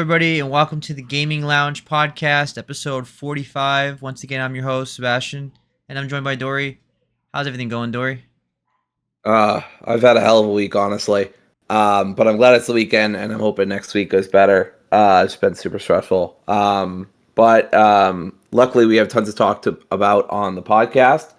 everybody, and welcome to the Gaming Lounge podcast, episode 45. Once again, I'm your host, Sebastian, and I'm joined by Dory. How's everything going, Dory? I've had a hell of a week, honestly. But I'm glad it's the weekend, and I'm hoping next week goes better. It's been super stressful. But luckily, we have tons to talk about on the podcast.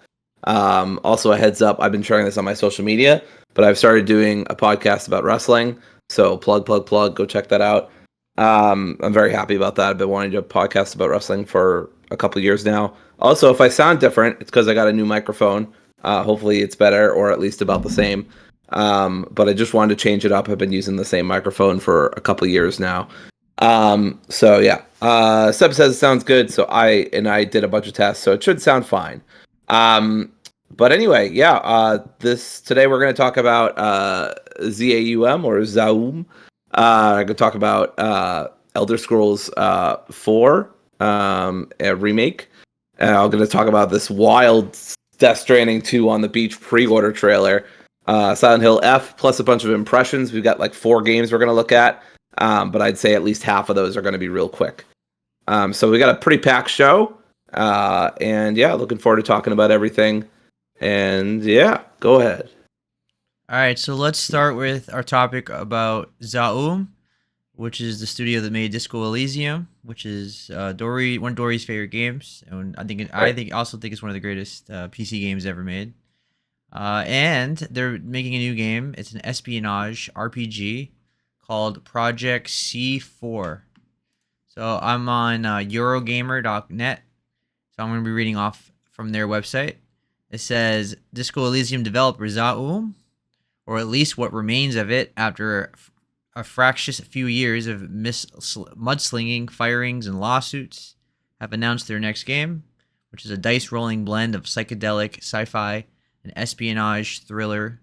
Also, a heads up, I've been sharing this on my social media, but I've started doing a podcast about wrestling. So plug, go check that out. I'm very happy about that. I've been wanting to do a podcast about wrestling for a couple years now. Also, if I sound different, it's because I got a new microphone. Hopefully it's better or at least about the same. But I just wanted to change it up. I've been using the same microphone for a couple years now. So yeah, Seb says it sounds good. So I did a bunch of tests, so it should sound fine. But anyway, yeah, today we're going to talk about ZAUM or Zaum. I'm going to talk about Elder Scrolls 4 a remake. I'm going to talk about this wild Death Stranding 2 on the beach pre-order trailer. Silent Hill F plus a bunch of impressions. We've got like 4 games we're going to look at, but I'd say at least half of those are going to be real quick. So we got a pretty packed show, and yeah, looking forward to talking about everything. And yeah, go ahead. All right, so let's start with our topic about Zaum, which is the studio that made Disco Elysium, which is one of Dory's favorite games, and I also think it's one of the greatest PC games ever made. And they're making a new game. It's an espionage RPG called Project C4. So I'm on Eurogamer.net. So I'm going to be reading off from their website. It says Disco Elysium developer Zaum, or at least what remains of it after a fractious few years of mudslinging, firings, and lawsuits, have announced their next game, which is a dice-rolling blend of psychedelic, sci-fi, and espionage thriller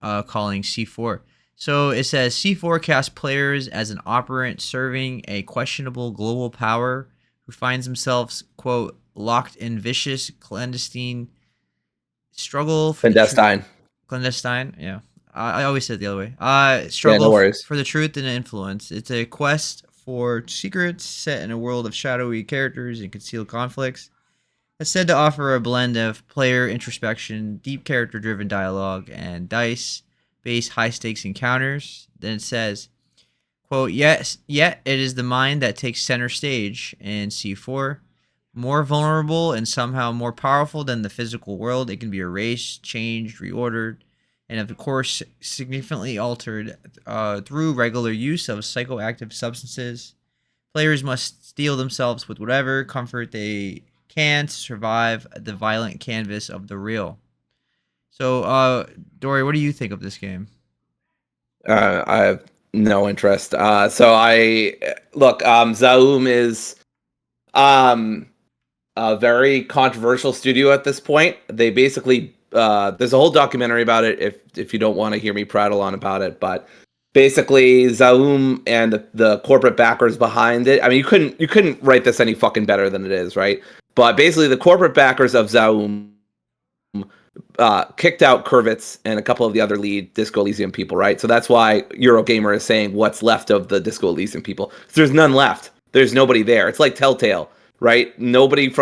calling C4. So it says C4 casts players as an operant serving a questionable global power who finds themselves, quote, locked in vicious, clandestine struggle for clandestine, yeah. I always said it the other way. Struggle for the truth and influence. It's a quest for secrets set in a world of shadowy characters and concealed conflicts. It's said to offer a blend of player introspection, deep character-driven dialogue, and dice-based high-stakes encounters. Then it says, quote, yet it is the mind that takes center stage in C4. More vulnerable and somehow more powerful than the physical world, it can be erased, changed, reordered, and of course significantly altered through regular use of psychoactive substances. Players must steel themselves with whatever comfort they can to survive the violent canvas of the real. So, Dory, what do you think of this game? I have no interest. Zaum is a very controversial studio at this point. They basically there's a whole documentary about it if you don't want to hear me prattle on about it, but basically Zaum and the corporate backers behind it. I mean, you couldn't write this any fucking better than it is, right? But basically the corporate backers of Zaum kicked out Kurvitz and a couple of the other lead Disco Elysium people, right? So that's why Eurogamer is saying what's left of the Disco Elysium people. There's none left. There's nobody there. It's like Telltale, right? Nobody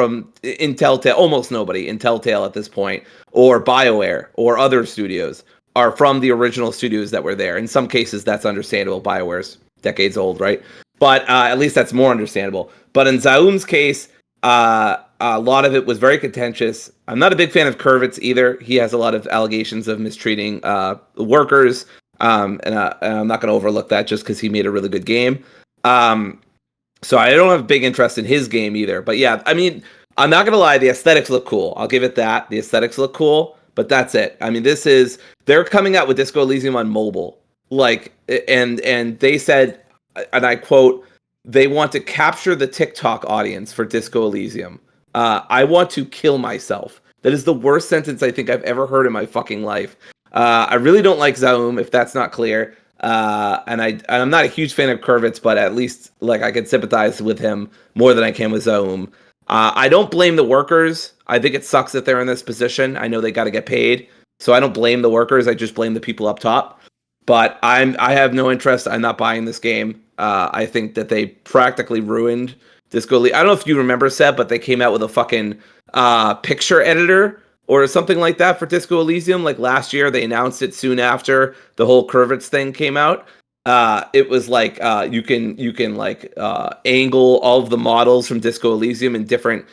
in Telltale, almost nobody in Telltale at this point, or BioWare, or other studios, are from the original studios that were there. In some cases, that's understandable. BioWare's decades old, right? But at least that's more understandable. But in Zaum's case, a lot of it was very contentious. I'm not a big fan of Kurvitz either. He has a lot of allegations of mistreating workers, and I'm not going to overlook that just because he made a really good game. So I don't have a big interest in his game either. But yeah, I mean, I'm not going to lie. The aesthetics look cool. I'll give it that. The aesthetics look cool, but that's it. I mean, they're coming out with Disco Elysium on mobile. And they said, and I quote, they want to capture the TikTok audience for Disco Elysium. I want to kill myself. That is the worst sentence I think I've ever heard in my fucking life. I really don't like Zaum, if that's not clear. And I'm not a huge fan of Kurvitz, but at least I could sympathize with him more than I can with Zaum. I don't blame the workers. I think it sucks that they're in this position. I know they got to get paid, so I don't blame the workers. I just blame the people up top. But I have no interest. I'm not buying this game. I think that they practically ruined Disco Elysium. I don't know if you remember, Seb, but they came out with a fucking picture editor or something like that for Disco Elysium. Like last year, they announced it soon after the whole Curvets thing came out. It was like you can like angle all of the models from Disco Elysium in different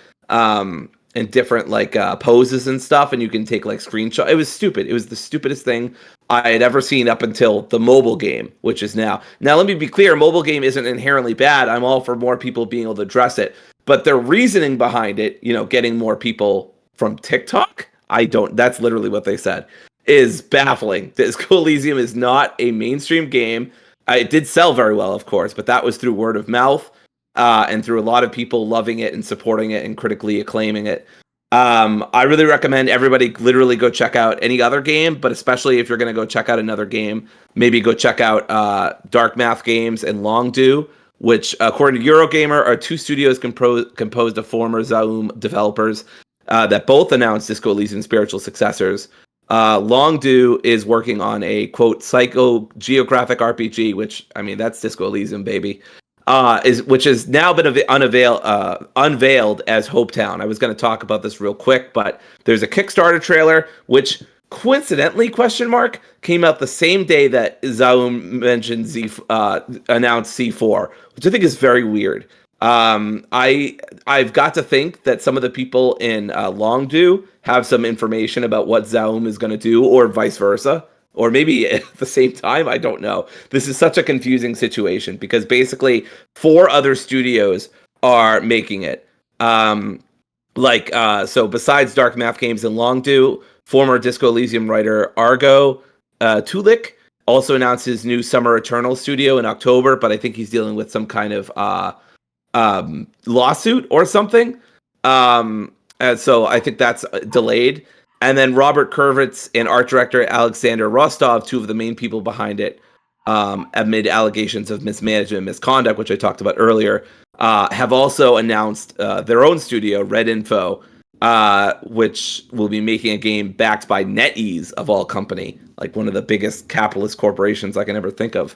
like poses and stuff, and you can take like screenshots. It was stupid. It was the stupidest thing I had ever seen up until the mobile game, which is now. Now, let me be clear: mobile game isn't inherently bad. I'm all for more people being able to address it, but their reasoning behind it, getting more people from TikTok, I don't. That's literally what they said. Is baffling. Disco Elysium is not a mainstream game. It did sell very well, of course, but that was through word of mouth and through a lot of people loving it and supporting it and critically acclaiming it. I really recommend everybody literally go check out any other game, but especially if you're going to go check out another game, maybe go check out Dark Math Games and Longdo, which, according to Eurogamer, are two studios composed of former Zaum developers that both announced Disco Elysium spiritual successors. Longdo is working on a, quote, psychogeographic RPG, which, I mean, that's Disco Elysium, baby. Which has now been unveiled as Hopetown. I was going to talk about this real quick, but there's a Kickstarter trailer, which coincidentally, question mark, came out the same day that Zaum mentioned announced C4, which I think is very weird. I've got to think that some of the people in Longdo have some information about what Zaum is going to do, or vice versa. Or maybe at the same time, I don't know. This is such a confusing situation because basically 4 other studios are making it. So besides Dark Math Games and Longdo, former Disco Elysium writer Argo Tulik also announced his new Summer Eternal studio in October, but I think he's dealing with some kind of lawsuit or something. And so I think that's delayed. And then Robert Kurvitz and art director Alexander Rostov, 2 of the main people behind it, amid allegations of mismanagement and misconduct, which I talked about earlier, have also announced their own studio, Red Info, which will be making a game backed by NetEase, of all company, like one of the biggest capitalist corporations I can ever think of.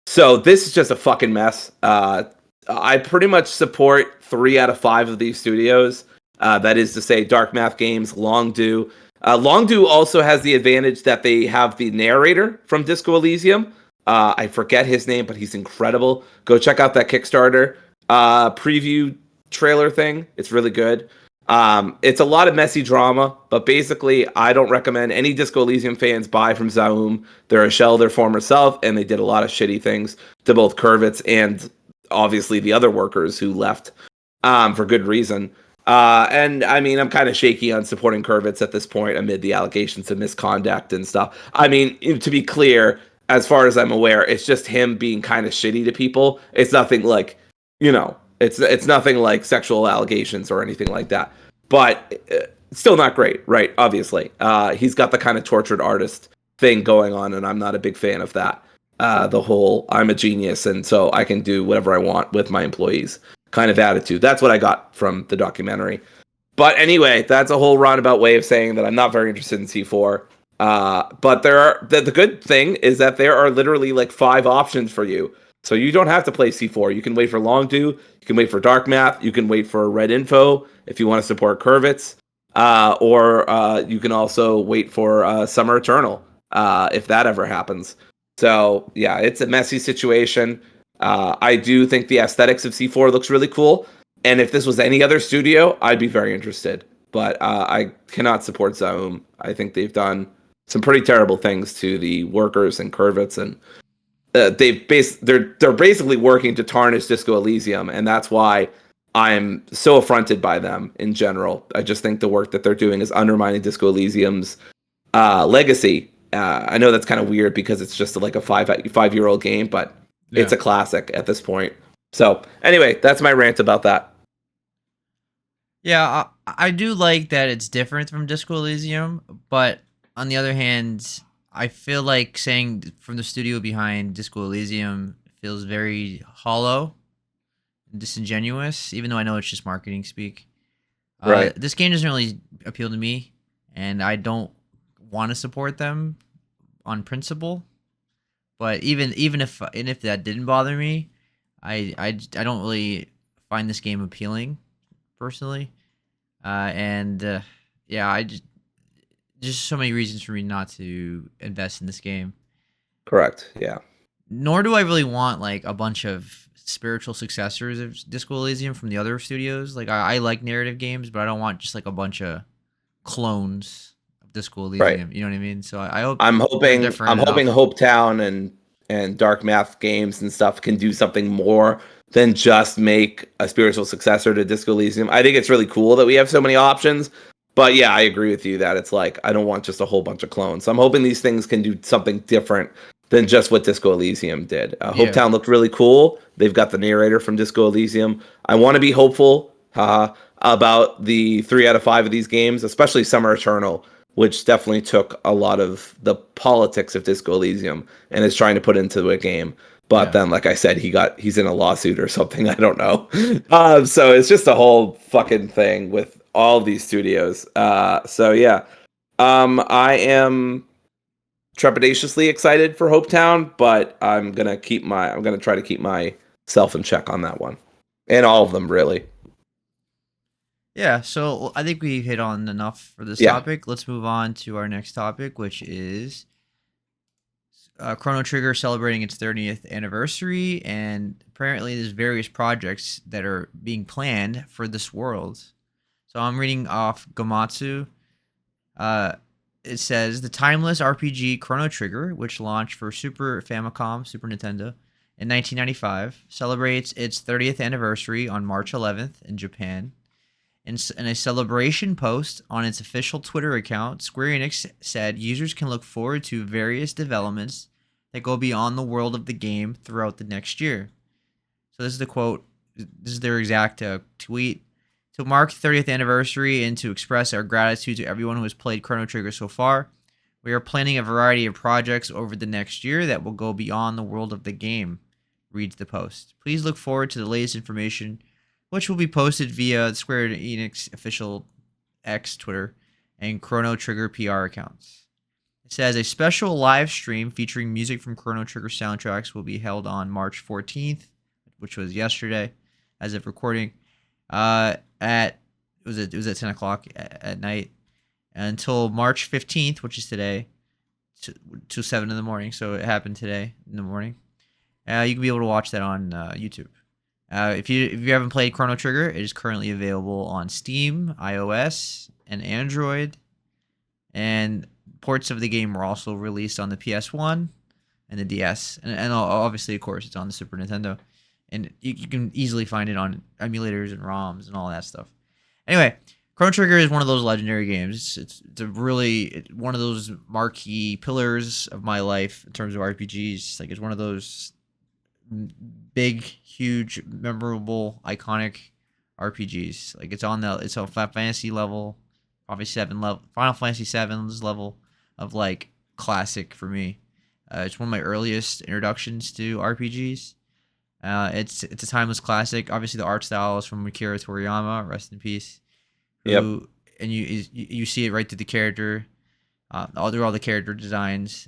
So this is just a fucking mess. I pretty much support 3 out of 5 of these studios. That is to say, Dark Math Games, Longdo. Longdo also has the advantage that they have the narrator from Disco Elysium. I forget his name, but he's incredible. Go check out that Kickstarter preview trailer thing. It's really good. It's a lot of messy drama, but basically, I don't recommend any Disco Elysium fans buy from Zaum. They're a shell of their former self, and they did a lot of shitty things to both Kurvitz and obviously the other workers who left for good reason. And I mean, I'm kind of shaky on supporting Kurvitz at this point amid the allegations of misconduct and stuff. I mean, to be clear, as far as I'm aware, it's just him being kind of shitty to people. It's nothing like, it's nothing like sexual allegations or anything like that. But still not great, right? Obviously, he's got the kind of tortured artist thing going on, and I'm not a big fan of that. The whole I'm a genius, and so I can do whatever I want with my employees kind of attitude. That's what I got from the documentary. But anyway, that's a whole roundabout way of saying that I'm not very interested in C4. But the good thing is that there are literally like 5 options for you. So you don't have to play C4. You can wait for Longdo, you can wait for Dark Math, you can wait for Red Info if you want to support Kurvitz, or you can also wait for Summer Eternal if that ever happens. So yeah, it's a messy situation. I do think the aesthetics of C4 looks really cool, and if this was any other studio, I'd be very interested. But I cannot support Zaum. I think they've done some pretty terrible things to the workers and Kurvitz, and they're basically working to tarnish Disco Elysium, and that's why I'm so affronted by them in general. I just think the work that they're doing is undermining Disco Elysium's legacy. I know that's kind of weird because it's just like a 5-year-old game, but it's a classic at this point. So anyway, that's my rant about that. Yeah, I do like that it's different from Disco Elysium, but on the other hand, I feel like saying from the studio behind Disco Elysium feels very hollow and disingenuous, even though I know it's just marketing speak. Right. This game doesn't really appeal to me, and I don't want to support them on principle. But even if that didn't bother me, I don't really find this game appealing personally. And yeah, I just so many reasons for me not to invest in this game. Correct. Yeah. Nor do I really want like a bunch of spiritual successors of Disco Elysium from the other studios. Like I like narrative games, but I don't want just like a bunch of clones of Disco Right. Elysium. You know what I mean? So I hope I'm they're hoping different I'm hoping enough. Hopetown and Dark Math Games and stuff can do something more than just make a spiritual successor to Disco Elysium. I think it's really cool that we have so many options. But yeah, I agree with you that it's like I don't want just a whole bunch of clones. So I'm hoping these things can do something different than just what Disco Elysium did. Yeah. Hopetown looked really cool. They've got the narrator from Disco Elysium. I want to be hopeful, about the 3 out of 5 of these games, especially Summer Eternal, which definitely took a lot of the politics of Disco Elysium and is trying to put into a game. But Yeah. then, like I said, he's in a lawsuit or something. I don't know. So it's just a whole fucking thing with all these studios. So yeah, I am trepidatiously excited for Hopetown, but I'm gonna try to keep myself in check on that one, and all of them really. Yeah, so I think we hit on enough for this Yeah. topic. Let's move on to our next topic, which is Chrono Trigger celebrating its 30th anniversary, and apparently there's various projects that are being planned for this world. So I'm reading off Gamatsu. Uh, it says the timeless RPG Chrono Trigger, which launched for Super Famicom, Super Nintendo, in 1995, celebrates its 30th anniversary on March 11th in Japan. In a celebration post on its official Twitter account, Square Enix said users can look forward to various developments that go beyond the world of the game throughout the next year. So this is the quote. This is their exact tweet. To mark the 30th anniversary and to express our gratitude to everyone who has played Chrono Trigger so far, we are planning a variety of projects over the next year that will go beyond the world of the game, reads the post. Please look forward to the latest information, which will be posted via the Square Enix official X Twitter and Chrono Trigger PR accounts. It says a special live stream featuring music from Chrono Trigger soundtracks will be held on March 14th, which was yesterday, as of recording. At it was at 10 o'clock at night until March 15th, which is today, to 7 in the morning. So it happened today in the morning. You can be able to watch that on YouTube. If you haven't played Chrono Trigger, it is currently available on Steam, iOS, and Android. And ports of the game were also released on the PS1 and the DS, and obviously, of course, it's on the Super Nintendo. And you can easily find it on emulators and ROMs and all that stuff. Anyway, Chrono Trigger is one of those legendary games. It's a really one of those marquee pillars of my life in terms of RPGs. Like it's one of those big, huge, memorable, iconic RPGs. Like it's on Final Fantasy level, probably Final Fantasy 7's level of like classic for me. It's one of my earliest introductions to RPGs. It's a timeless classic. Obviously, the art style is from Akira Toriyama, rest in peace. Yep. And you see it right through the character, all the character designs.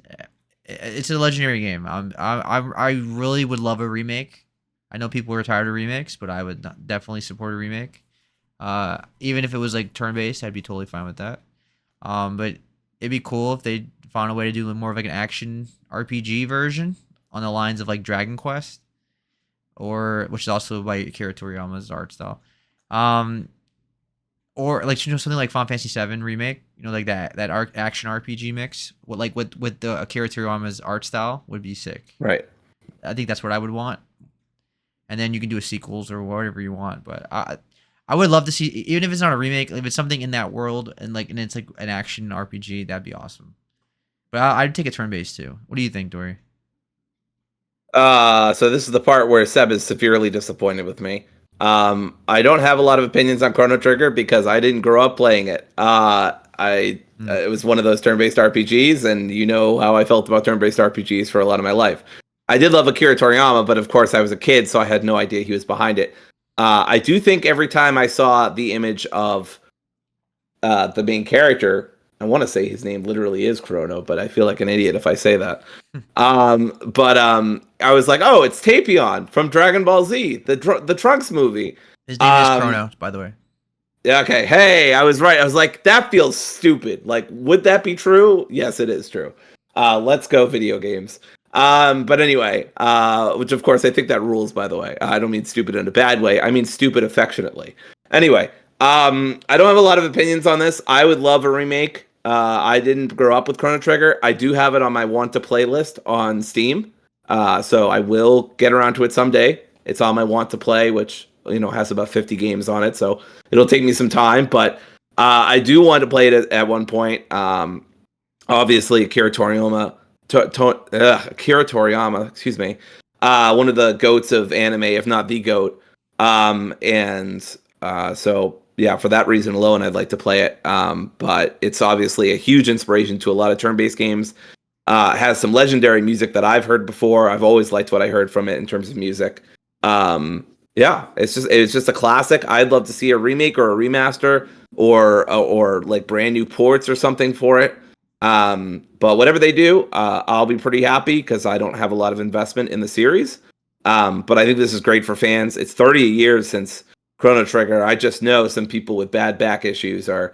It's a legendary game. I really would love a remake. I know people are tired of remakes, but I would definitely support a remake. Even if it was like turn based, I'd be totally fine with that. But it'd be cool if they found a way to do more of like an action RPG version on the lines of like Dragon Quest, or which is also by Akira Toriyama's art style. Or like something like Final Fantasy 7 remake, like that action RPG mix with the Akira Toriyama's art style would be sick. Right. I think that's what I would want. And then you can do a sequels or whatever you want, but I would love to see, even if it's not a remake, if it's something in that world and it's like an action RPG, that'd be awesome. But I'd take a turn based too. What do you think, Dory? So this is the part where Seb is severely disappointed with me. I don't have a lot of opinions on Chrono Trigger because I didn't grow up playing it. It was one of those turn-based RPGs, and you know how I felt about turn-based RPGs for a lot of my life. I did love Akira Toriyama, but of course I was a kid, so I had no idea he was behind it. I do think every time I saw the image of the main character, I want to say his name literally is Chrono, but I feel like an idiot if I say that. But I was like, oh, it's Tapion from Dragon Ball Z, the Trunks movie. His name is Um, Chrono, by the way. yeah, okay, hey, I was right. I was like, that feels stupid. Like, would that be true? Yes, it is true. Let's go, video games. But anyway, which of course I think that rules. By the way, I don't mean stupid in a bad way. I mean stupid affectionately. Anyway, I don't have a lot of opinions on this. I would love a remake. I didn't grow up with Chrono Trigger. I do have it on my want to play list on Steam. So I will get around to it someday. It's on my want to play, which has about 50 games on it. So it'll take me some time, but I do want to play it at one point. Obviously, Akira Toriyama, excuse me, one of the goats of anime, if not the goat. So yeah, for that reason alone, I'd like to play it. But it's obviously a huge inspiration to a lot of turn-based games. Has some legendary music that I've heard before. I've always liked what I heard from it in terms of music. Yeah, it's just a classic. I'd love to see a remake or a remaster or like brand new ports or something for it. But whatever they do, I'll be pretty happy because I don't have a lot of investment in the series. But I think this is great for fans. It's 30 years since Chrono Trigger. I just know some people with bad back issues are,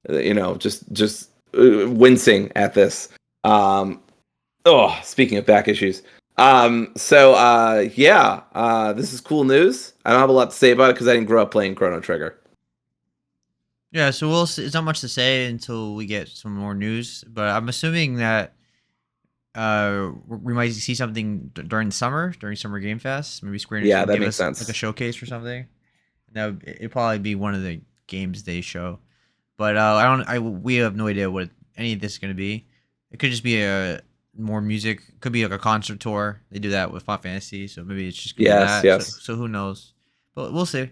just wincing at this. Speaking of back issues. This is cool news. I don't have a lot to say about it because I didn't grow up playing Chrono Trigger. Yeah, so we'll see. It's not much to say until we get some more news, but I'm assuming that we might see something during summer Game Fest. Maybe Square Enix Yeah, will that give makes us sense. like a showcase or something. Now it'd probably be one of the games they show, but we have no idea what any of this is going to be. It could just be more music. Could be like a concert tour. They do that with Final Fantasy, so maybe it's just gonna be Yes, that. yes. So who knows? But we'll see.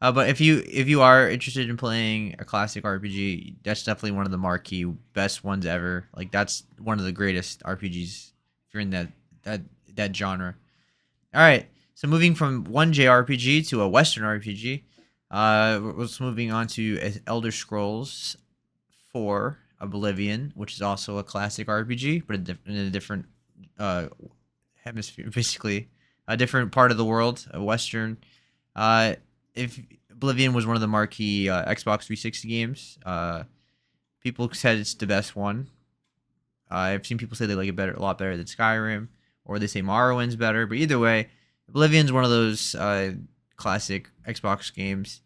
But if you are interested in playing a classic RPG, that's definitely one of the marquee best ones ever. Like that's one of the greatest RPGs if you're in that genre. All right. So moving from one JRPG to a Western RPG, we're moving on to Elder Scrolls 4 Oblivion, which is also a classic RPG, but in a different hemisphere, basically a different part of the world, a Western. If Oblivion was one of the marquee Xbox 360 games, people said it's the best one. I've seen people say they like it a lot better than Skyrim, or they say Morrowind's better. But either way, Oblivion's one of those classic Xbox games,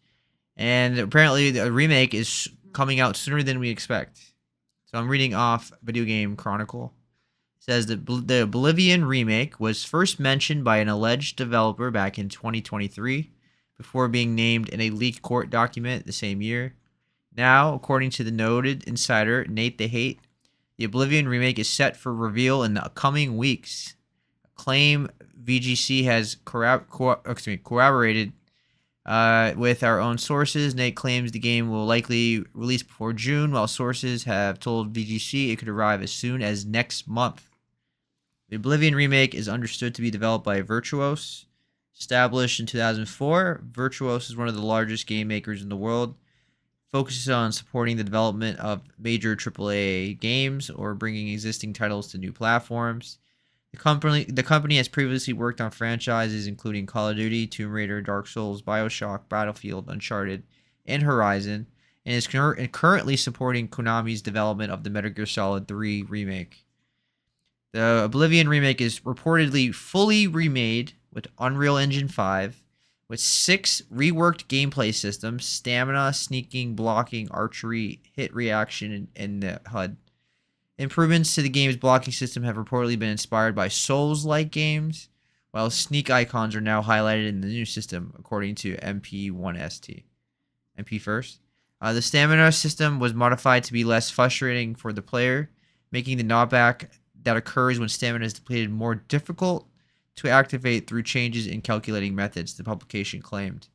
and apparently the remake is coming out sooner than we expect. So I'm reading off Video Game Chronicle. It says that the Oblivion remake was first mentioned by an alleged developer back in 2023, before being named in a leaked court document the same year. Now, according to the noted insider Nate the Hate, the Oblivion remake is set for reveal in the coming weeks. A claim VGC has corroborated with our own sources. Nate claims the game will likely release before June, while sources have told VGC it could arrive as soon as next month. The Oblivion remake is understood to be developed by Virtuos. Established in 2004, Virtuos is one of the largest game makers in the world. Focuses on supporting the development of major AAA games or bringing existing titles to new platforms. The company has previously worked on franchises including Call of Duty, Tomb Raider, Dark Souls, BioShock, Battlefield, Uncharted, and Horizon, and is currently supporting Konami's development of the Metal Gear Solid 3 remake. The Oblivion remake is reportedly fully remade with Unreal Engine 5, with 6 reworked gameplay systems: stamina, sneaking, blocking, archery, hit reaction, and the HUD. Improvements to the game's blocking system have reportedly been inspired by Souls-like games, while sneak icons are now highlighted in the new system, according to MP1ST. MP first. The stamina system was modified to be less frustrating for the player, making the knockback that occurs when stamina is depleted more difficult to activate through changes in calculating methods, the publication claimed.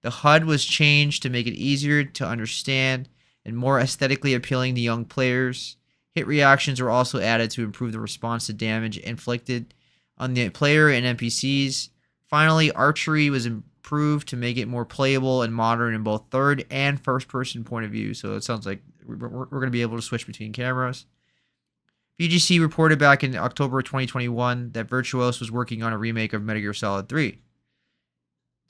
The HUD was changed to make it easier to understand and more aesthetically appealing to young players. Hit reactions were also added to improve the response to damage inflicted on the player and NPCs. Finally, archery was improved to make it more playable and modern in both third and first person point of view. So it sounds like we're going to be able to switch between cameras. VGC reported back in October 2021 that Virtuos was working on a remake of Metal Gear Solid 3.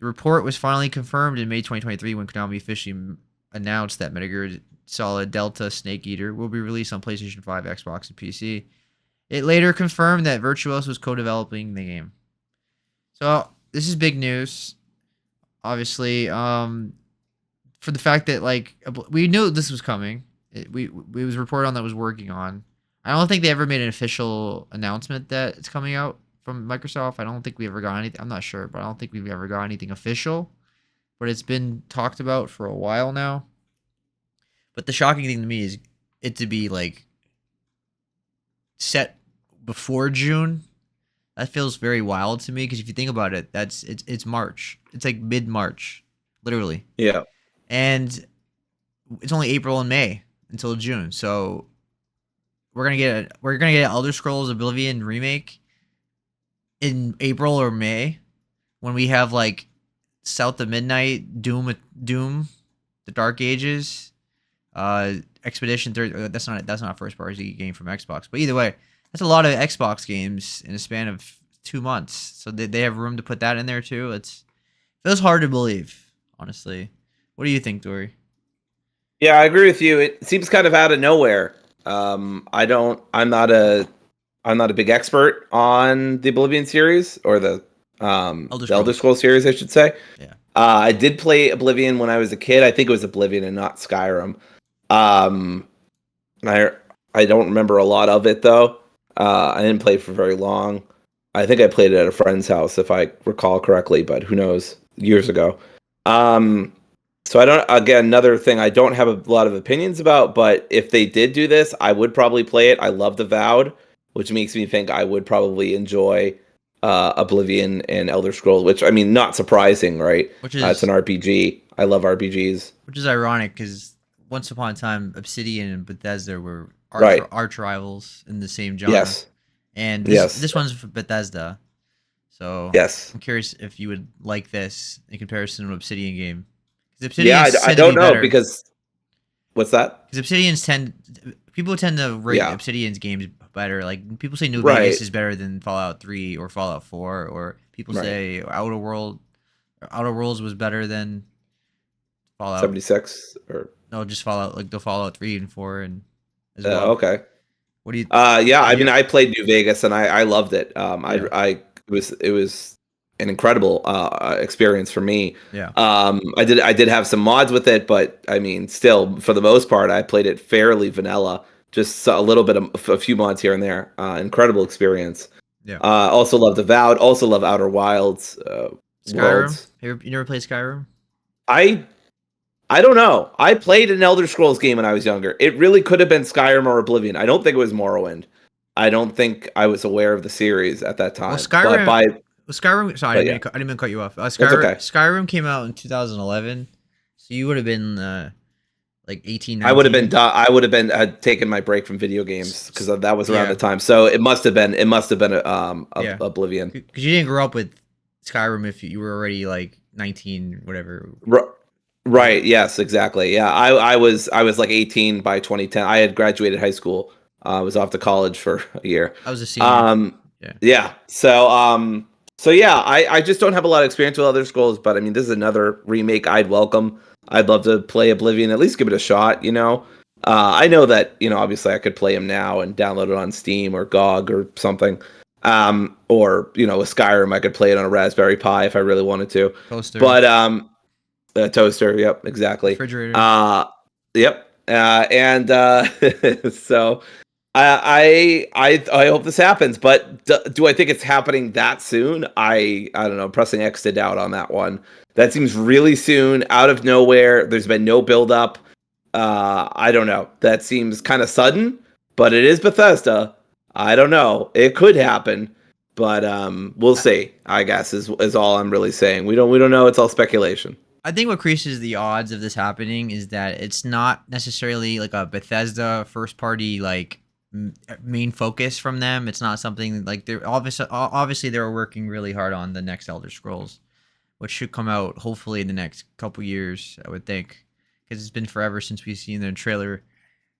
The report was finally confirmed in May 2023 when Konami officially announced that Metal Gear Solid Delta Snake Eater will be released on PlayStation 5, Xbox, and PC. It later confirmed that Virtuos was co-developing the game. So this is big news, obviously, for the fact that like we knew this was coming. It was reported on that it was working on. I don't think they ever made an official announcement that it's coming out from Microsoft. I don't think we ever got anything. I'm not sure, but I don't think we've ever got anything official. But it's been talked about for a while now. But the shocking thing to me is it to be like set before June. That feels very wild to me because if you think about it, it's March. It's like mid-March, literally. Yeah. And it's only April and May until June. So we're gonna get Elder Scrolls Oblivion remake in April or May when we have like South of Midnight, Doom, the Dark Ages, Expedition 3. That's not a first party game from Xbox, but either way, that's a lot of Xbox games in a span of 2 months. So they have room to put that in there too. It feels hard to believe, honestly. What do you think, Dory? Yeah, I agree with you. It seems kind of out of nowhere. I'm not a big expert on the Oblivion series or the Elder Scrolls series, I should say. Yeah. I did play Oblivion when I was a kid. I think it was Oblivion and not Skyrim. I don't remember a lot of it though. I didn't play for very long. I think I played it at a friend's house, if I recall correctly, but who knows? Years ago. So another thing I don't have a lot of opinions about, but if they did do this, I would probably play it. I love Avowed, which makes me think I would probably enjoy Oblivion and Elder Scrolls, which, I mean, not surprising, right? It's an RPG. I love RPGs. Which is ironic because once upon a time, Obsidian and Bethesda were arch rivals in the same genre. Yes. And this one's for Bethesda. So yes. I'm curious if you would like this in comparison to an Obsidian game. I don't know because what's that? Because people tend to rate Obsidian's games better. Like people say New Vegas is better than Fallout 3 or Fallout 4, or people say Outer Worlds was better than Fallout 76 or no, just Fallout, like the Fallout 3 and 4 and as well. Okay. What do you? I mean, I played New Vegas and I loved it. It was an incredible experience for me. Yeah. I did have some mods with it, but I mean, still, for the most part, I played it fairly vanilla. Just a little bit of a few mods here and there. Incredible experience. Yeah. Also loved Avowed. Also love Outer Wilds. Skyrim. Worlds. You never played Skyrim? I don't know. I played an Elder Scrolls game when I was younger. It really could have been Skyrim or Oblivion. I don't think it was Morrowind. I don't think I was aware of the series at that time. Well, Skyrim. Sorry, I didn't mean to cut you off. Skyrim came out in 2011, so you would have been like 18. 19. I would have been taking my break from video games because that was around the time. So it must have been Oblivion. Because you didn't grow up with Skyrim if you were already like 19, whatever. Right. Yes. Exactly. Yeah. I was like 18 by 2010. I had graduated high school. I was off to college for a year. I was a senior. Yeah. So yeah, I just don't have a lot of experience with Elder Scrolls, but I mean, this is another remake I'd welcome. I'd love to play Oblivion, at least give it a shot, you know? I know that, you know, obviously I could play him now and download it on Steam or GOG or something. Or, you know, with Skyrim, I could play it on a Raspberry Pi if I really wanted to. Toaster. But, toaster, yep, exactly. Refrigerator. Yep. So I hope this happens, but do I think it's happening that soon? I don't know. I'm pressing X to doubt on that one. That seems really soon, out of nowhere. There's been no build up. I don't know. That seems kind of sudden, but it is Bethesda. I don't know. It could happen, but we'll see. I guess is all I'm really saying. We don't know. It's all speculation. I think what increases the odds of this happening is that it's not necessarily like a Bethesda first party like main focus from them. It's not something like they're obviously they're working really hard on the next Elder Scrolls, which should come out hopefully in the next couple years, I would think, because it's been forever since we've seen the trailer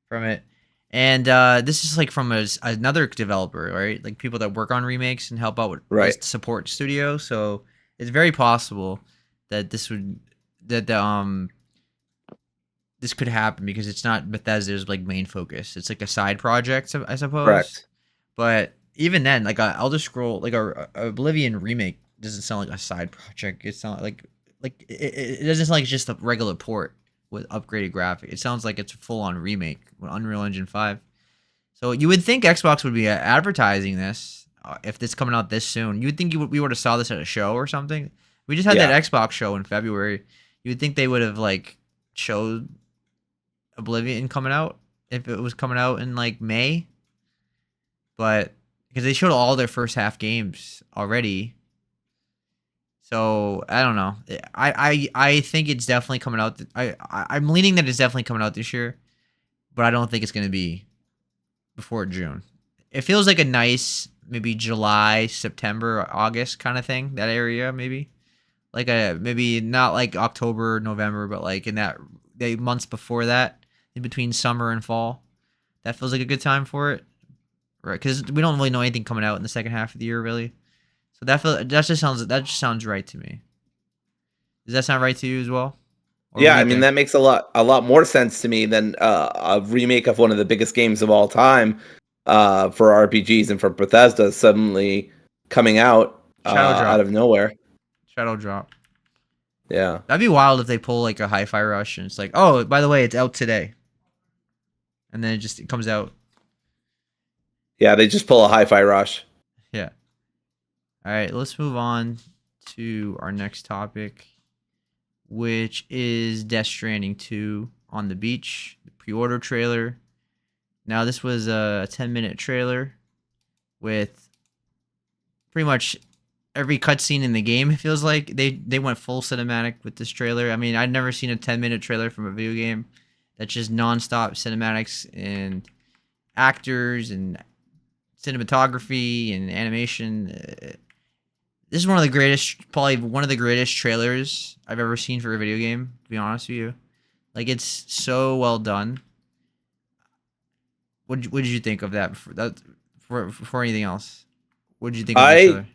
from it. And this is like from another developer, right? Like people that work on remakes and help out with Right. this support studio. So it's very possible that that this could happen because it's not Bethesda's like main focus. It's like a side project, I suppose. Correct. But even then, like a Elder Scroll, like a Oblivion remake doesn't sound like a side project. It sounds it doesn't sound like it's just a regular port with upgraded graphics. It sounds like it's a full on remake with Unreal Engine 5. So you would think Xbox would be advertising this if this coming out this soon. You would think we would have saw this at a show or something. We just had Yeah. that Xbox show in February. You would think they would have like showed Oblivion coming out if it was coming out in like May, but because they showed all their first half games already. So I don't know. I think it's definitely coming out. I'm leaning that it's definitely coming out this year, but I don't think it's gonna be before June. It feels like a nice maybe July, September, August kind of thing. That area maybe like a maybe not like October, November, but like in that the months before that, in between summer and fall. That feels like a good time for it, right? Because we don't really know anything coming out in the second half of the year, really. So that just sounds right to me. Does that sound right to you as well? Or what Yeah, do I you mean think? that makes a lot more sense to me than a remake of one of the biggest games of all time for RPGs and for Bethesda suddenly coming out Shadow out drop, of nowhere. shadow drop. Yeah, That'd be wild if they pull like a Hi-Fi Rush and it's like, oh, by the way, it's out today, and then it comes out. yeah, they just pull a Hi-Fi Rush. Yeah. All right, let's move on to our next topic, which is Death Stranding 2 on the beach, the pre-order trailer. Now, this was a 10-minute trailer with pretty much every cutscene in the game. It feels like they went full cinematic with this trailer. I mean, I'd never seen a 10-minute trailer from a video game that's just nonstop cinematics and actors and cinematography and animation. This is one of the greatest, probably one of the greatest trailers I've ever seen for a video game. To be honest with you, like it's so well done. What did you think of that? For anything else, what did you think of this I trailer?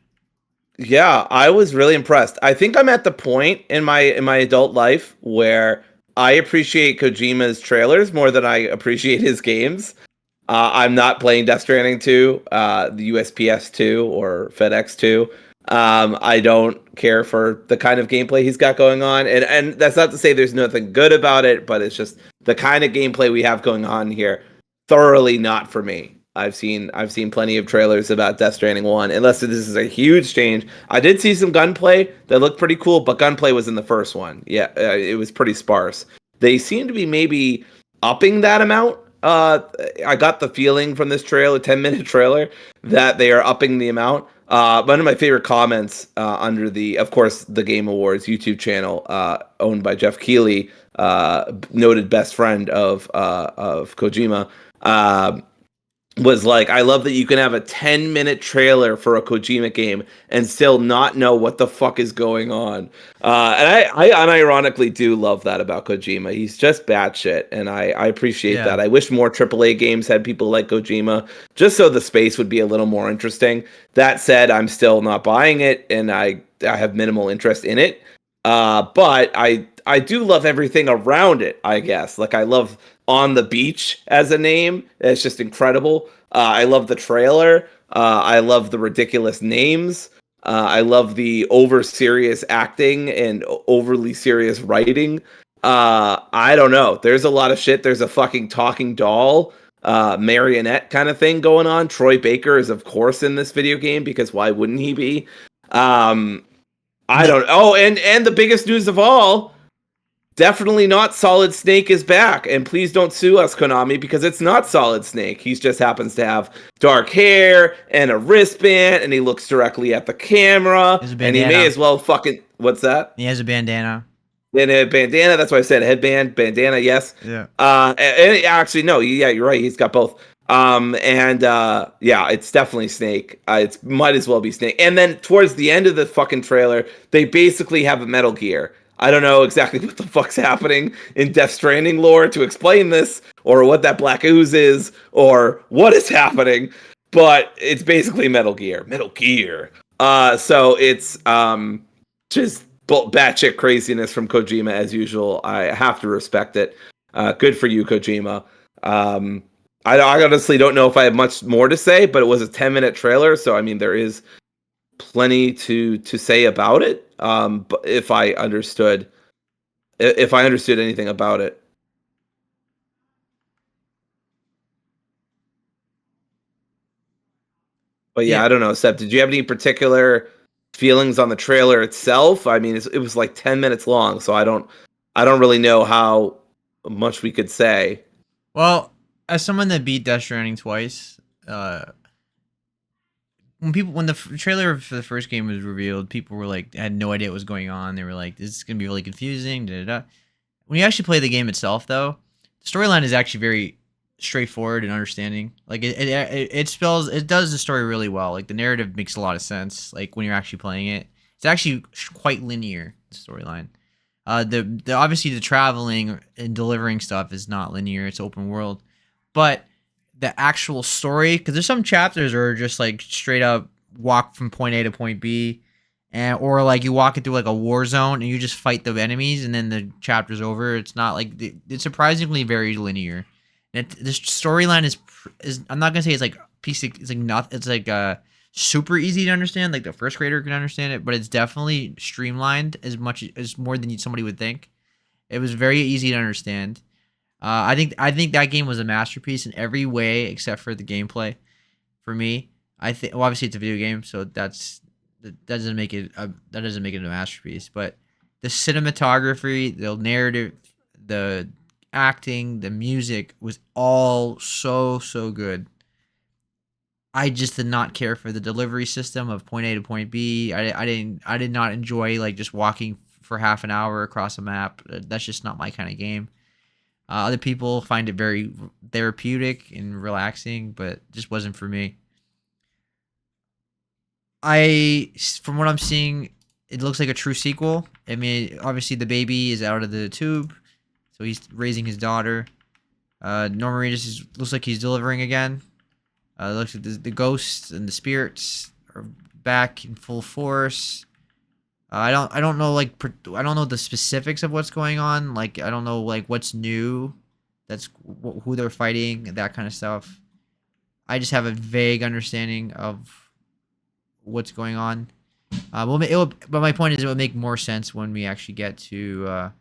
Yeah, I was really impressed. I think I'm at the point in my adult life where I appreciate Kojima's trailers more than I appreciate his games. I'm not playing Death Stranding 2, the USPS 2 or FedEx 2. I don't care for the kind of gameplay he's got going on, and that's not to say there's nothing good about it, but it's just the kind of gameplay we have going on here, thoroughly not for me. I've seen plenty of trailers about Death Stranding 1, unless this is a huge change. I did see some gunplay that looked pretty cool, but gunplay was in the first one. Yeah, it was pretty sparse. They seem to be maybe upping that amount. I got the feeling from this trailer, 10-minute trailer, that they are upping the amount. One of my favorite comments under of course, the Game Awards YouTube channel, owned by Jeff Keighley, noted best friend of Kojima, was like, I love that you can have a 10-minute trailer for a Kojima game and still not know what the fuck is going on. And I unironically do love that about Kojima. He's just batshit, and I appreciate Yeah, that. I wish more AAA games had people like Kojima, just so the space would be a little more interesting. That said, I'm still not buying it, and I have minimal interest in it. But I do love everything around it, I guess. Like, I love On the Beach as a name. It's just incredible. I love the trailer. I love the ridiculous names. I love the over serious acting and overly serious writing. I don't know. There's a lot of shit. There's a fucking talking doll, marionette kind of thing going on. Troy Baker is, of course, in this video game because why wouldn't he be? Um, I no, don't. Oh, and the biggest news of all, definitely not Solid Snake is back. And please don't sue us, Konami, because it's not Solid Snake. He just happens to have dark hair and a wristband, and he looks directly at the camera, there's a and he may bandana. as well fucking what's that? He has a bandana. And a bandana. That's why I said headband, bandana. Yes. Yeah, And actually, no. Yeah, you're right. He's got both. And yeah, it's definitely Snake. It might as well be Snake. And then towards the end of the fucking trailer, they basically have a Metal Gear. I don't know exactly what the fuck's happening in Death Stranding lore to explain this, or what that black ooze is, or what is happening. But it's basically Metal Gear. Metal Gear. So it's just batshit craziness from Kojima as usual. I have to respect it. Good for you, Kojima. I honestly don't know if I have much more to say, but it was a 10-minute trailer, so I mean there is plenty to say about it. But if I understood anything about it. But yeah, Yeah. I don't know, Seb. Did you have any particular feelings on the trailer itself? I mean, it was like 10 minutes long, so I don't really know how much we could say. Well, as someone that beat Death Stranding twice, when the trailer for the first game was revealed, people were like had no idea what was going on. They were like, "This is gonna be really confusing." Da, da, da. When you actually play the game itself, though, the storyline is actually very straightforward and understanding. Like it does the story really well. Like the narrative makes a lot of sense. Like when you're actually playing it, it's actually quite linear. The storyline. The obviously the traveling and delivering stuff is not linear. It's open world, but the actual story, because there's some chapters that are just like straight up walk from point A to point B, and or like you walk into like a war zone and you just fight the enemies and then the chapter's over. It's not like it's surprisingly very linear. And this storyline is I'm not gonna say it's like it's like not it's like super easy to understand. Like the first grader can understand it, but it's definitely streamlined as much as more than somebody would think. It was very easy to understand. I think that game was a masterpiece in every way except for the gameplay. For me, I think well, obviously it's a video game, so that doesn't make it a masterpiece. But the cinematography, the narrative, the acting, the music was all so good. I just did not care for the delivery system of point A to point B. I did not enjoy like just walking for half an hour across a map. That's just not my kind of game. Other people find it very therapeutic and relaxing, but just wasn't for me. From what I'm seeing, it looks like a true sequel. I mean, obviously the baby is out of the tube, so he's raising his daughter. Norman Reedus looks like he's delivering again. Looks like the ghosts and the spirits are back in full force. I don't know I don't know the specifics of what's going on. Like I don't know like what's new. That's who they're fighting, that kind of stuff. I just have a vague understanding of what's going on. But my point is, it would make more sense when we actually get to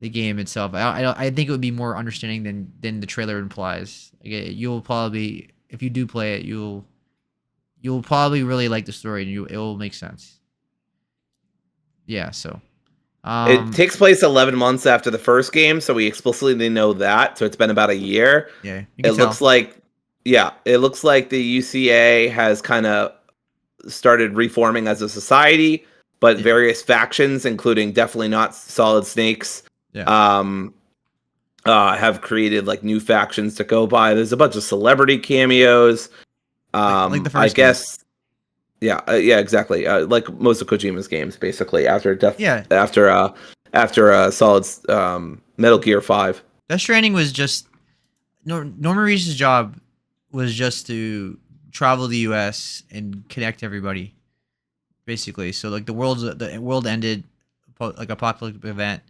the game itself. I think it would be more understanding than the trailer implies. You'll probably, if you do play it, you'll probably really like the story, and it will make sense. Yeah. So. It takes place 11 months after the first game, so we explicitly know that. So it's been about a year. Yeah. You It can tell. looks like, yeah, it looks like the UCA has kind of started reforming as a society, but Yeah. various factions, including definitely not Solid Snakes, Yeah. um, have created like new factions to go by. There's a bunch of celebrity cameos. Like the I first game. guess, yeah, yeah, exactly. Like most of Kojima's games, basically Yeah. after Solid Metal Gear 5. Death Stranding was just Norman Reedus' job was just to travel the U.S. and connect everybody, basically. So like the world ended, like apocalyptic event,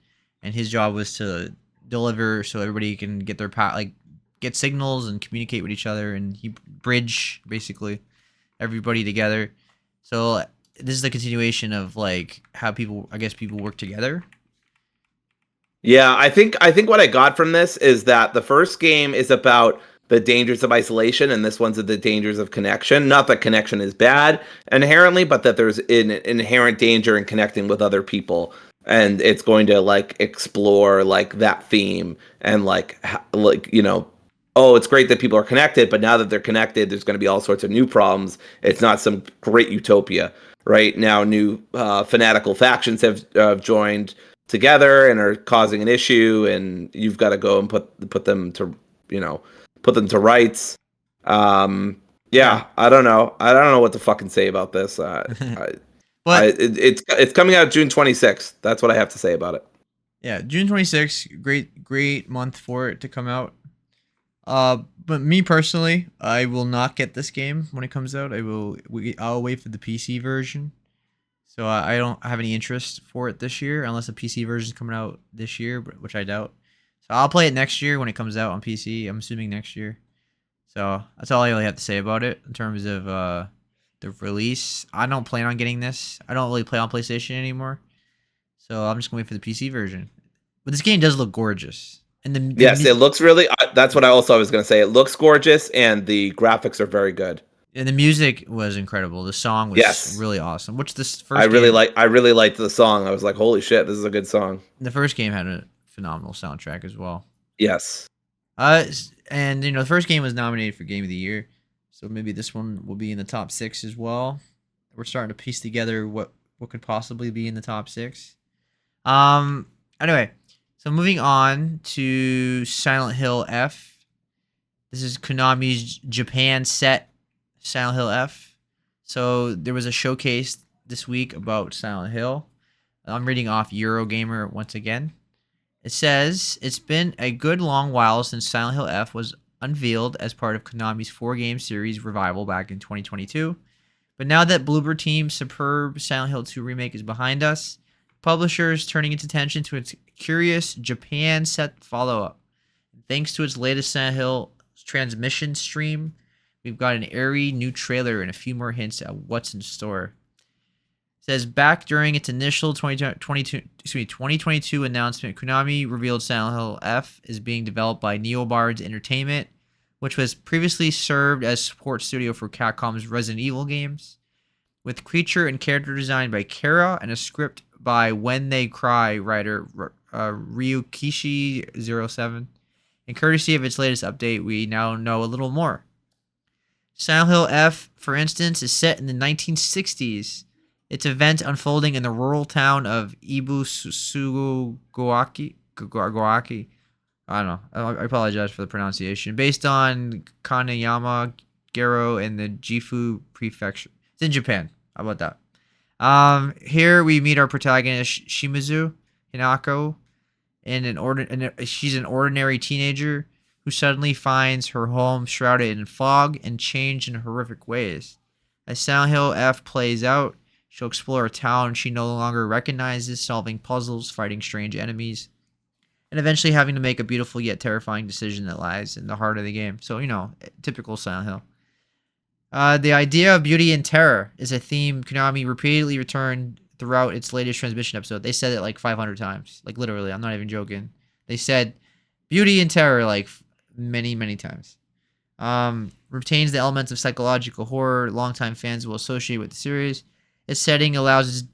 and his job was to deliver so everybody can get their like get signals and communicate with each other, and he bridge basically everybody together. So this is the continuation of like how people work together. Yeah, I think what I got from this is that the first game is about the dangers of isolation, and this one's the dangers of connection. Not that connection is bad inherently, but that there's an inherent danger in connecting with other people, and it's going to like explore like that theme and like like oh, it's great that people are connected, but now that they're connected, there's going to be all sorts of new problems. It's not some great utopia. Right now, new fanatical factions have joined together and are causing an issue, and you've got to go and put them to you know put them to rights. Yeah. Yeah, I don't know what to fucking say about this. But It's coming out June 26th. That's what I have to say about it. yeah, June 26th, great month for it to come out. But me personally, I will not get this game when it comes out. I'll wait for the PC version. So I don't have any interest for it this year unless the PC version is coming out this year, which I doubt. So I'll play it next year when it comes out on PC. I'm assuming next year. So that's all I really have to say about it in terms of the release. I don't plan on getting this. I don't really play on PlayStation anymore. So I'm just gonna wait for the PC version. But this game does look gorgeous. And Yes, it looks really. That's what I also was going to say. It looks gorgeous, and the graphics are very good. and the music was incredible. The song was Yes, really awesome. Which this I first really game, like. I really liked the song. I was like, "Holy shit, this is a good song." the first game had a phenomenal soundtrack as well. Yes. And the first game was nominated for Game of the Year, so maybe this one will be in the top 6 as well. We're starting to piece together what could possibly be in the top 6. Anyway, so moving on to Silent Hill F. This is Konami's Japan set Silent Hill F. So there was a showcase this week about Silent Hill. I'm reading off Eurogamer once again. It says, it's been a good long while since Silent Hill F was unveiled as part of Konami's 4-game series revival back in 2022. But now that Bloober Team's superb Silent Hill 2 remake is behind us, publisher is turning its attention to its curious Japan set follow-up. Thanks to its latest Silent Hill transmission stream, we've got an airy new trailer and a few more hints at what's in store. It says, back during its initial 2022 announcement, Konami revealed Silent Hill F is being developed by Neobards Entertainment, which was previously served as support studio for Capcom's Resident Evil games, with creature and character design by Kara and a script by When They Cry writer Ryukishi07. And courtesy of its latest update, we now know a little more. Silent Hill F, for instance, is set in the 1960s. Its event unfolding in the rural town of Ibusugawaki. I don't know. I apologize for the pronunciation. Based on Kaneyama, Garo, and the Gifu Prefecture. It's in Japan. How about that? Here we meet our protagonist Shimizu Hinako, she's an ordinary teenager who suddenly finds her home shrouded in fog and changed in horrific ways. As Silent Hill F plays out, she'll explore a town she no longer recognizes, solving puzzles, fighting strange enemies, and eventually having to make a beautiful yet terrifying decision that lies in the heart of the game. So, typical Silent Hill. The idea of beauty and terror is a theme Konami repeatedly returned throughout its latest transmission episode. They said it like 500 times. Like, literally, I'm not even joking. They said beauty and terror like many, many times. Retains the elements of psychological horror longtime fans will associate with the series. Its setting allows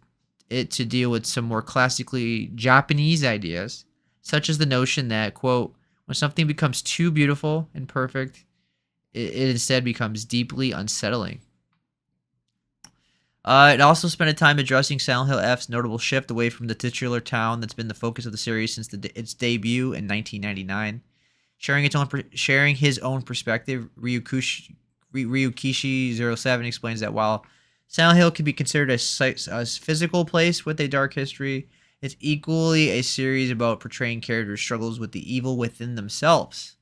it to deal with some more classically Japanese ideas, such as the notion that, quote, when something becomes too beautiful and perfect, it instead becomes deeply unsettling. It also spent a time addressing Silent Hill F's notable shift away from the titular town that's been the focus of the series since its debut in 1999. Sharing his own perspective, Ryukishi07 explains that while Silent Hill can be considered a physical place with a dark history, it's equally a series about portraying characters' struggles with the evil within themselves.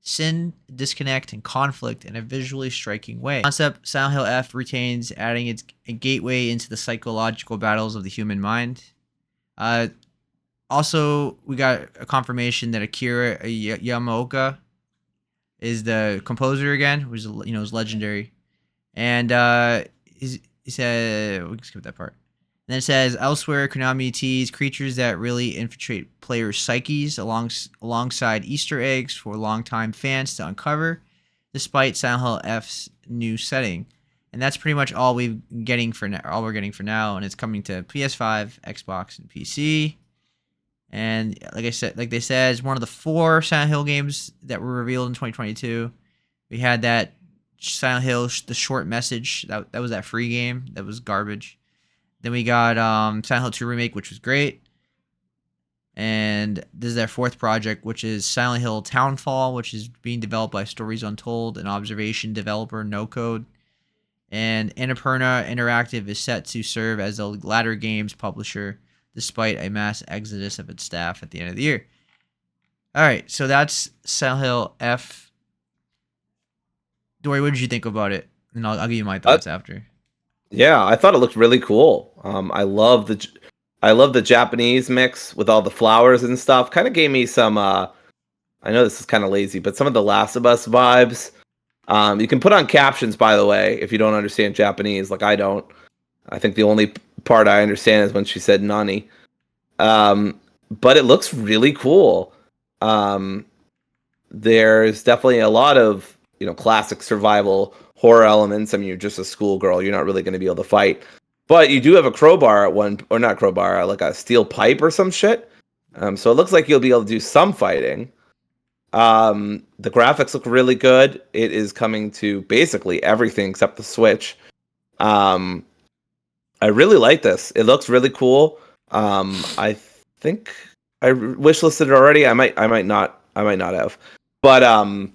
Sin, disconnect, and conflict in a visually striking way. The concept Silent Hill F retains, adding a gateway into the psychological battles of the human mind. Also, we got a confirmation that Akira Yamaoka is the composer again, which is legendary. And he said, we can skip that part. And then it says, elsewhere, Konami teased creatures that really infiltrate players' psyches alongside Easter eggs for longtime fans to uncover, despite Silent Hill F's new setting. And that's pretty much all we're getting for now. And it's coming to PS5, Xbox, and PC. And like they said, it's one of the 4 Silent Hill games that were revealed in 2022. We had that Silent Hill, the short message. That was that free game. That was garbage. Then we got Silent Hill 2 Remake, which was great. And this is their 4th project, which is Silent Hill Townfall, which is being developed by Stories Untold, an Observation developer, No Code. And Annapurna Interactive is set to serve as the latter game's publisher, despite a mass exodus of its staff at the end of the year. All right, so that's Silent Hill F. Dory, what did you think about it? And I'll give you my Uh, thoughts after. yeah, I thought it looked really cool. I love the Japanese mix with all the flowers and stuff. Kind of gave me some. I know this is kind of lazy, but some of the Last of Us vibes. You can put on captions, by the way, if you don't understand Japanese, like I don't. I think the only part I understand is when she said "nani." But it looks really cool. Um, there's definitely a lot of classic survival horror elements. I mean, you're just a schoolgirl; you're not really going to be able to fight, but you do have a crowbar at one, or not crowbar, like a steel pipe or some shit. So it looks like you'll be able to do some fighting. The graphics look really good. It is coming to basically everything except the Switch. Um, I really like this. It looks really cool. I think I wishlisted it already. I might not have. But I'm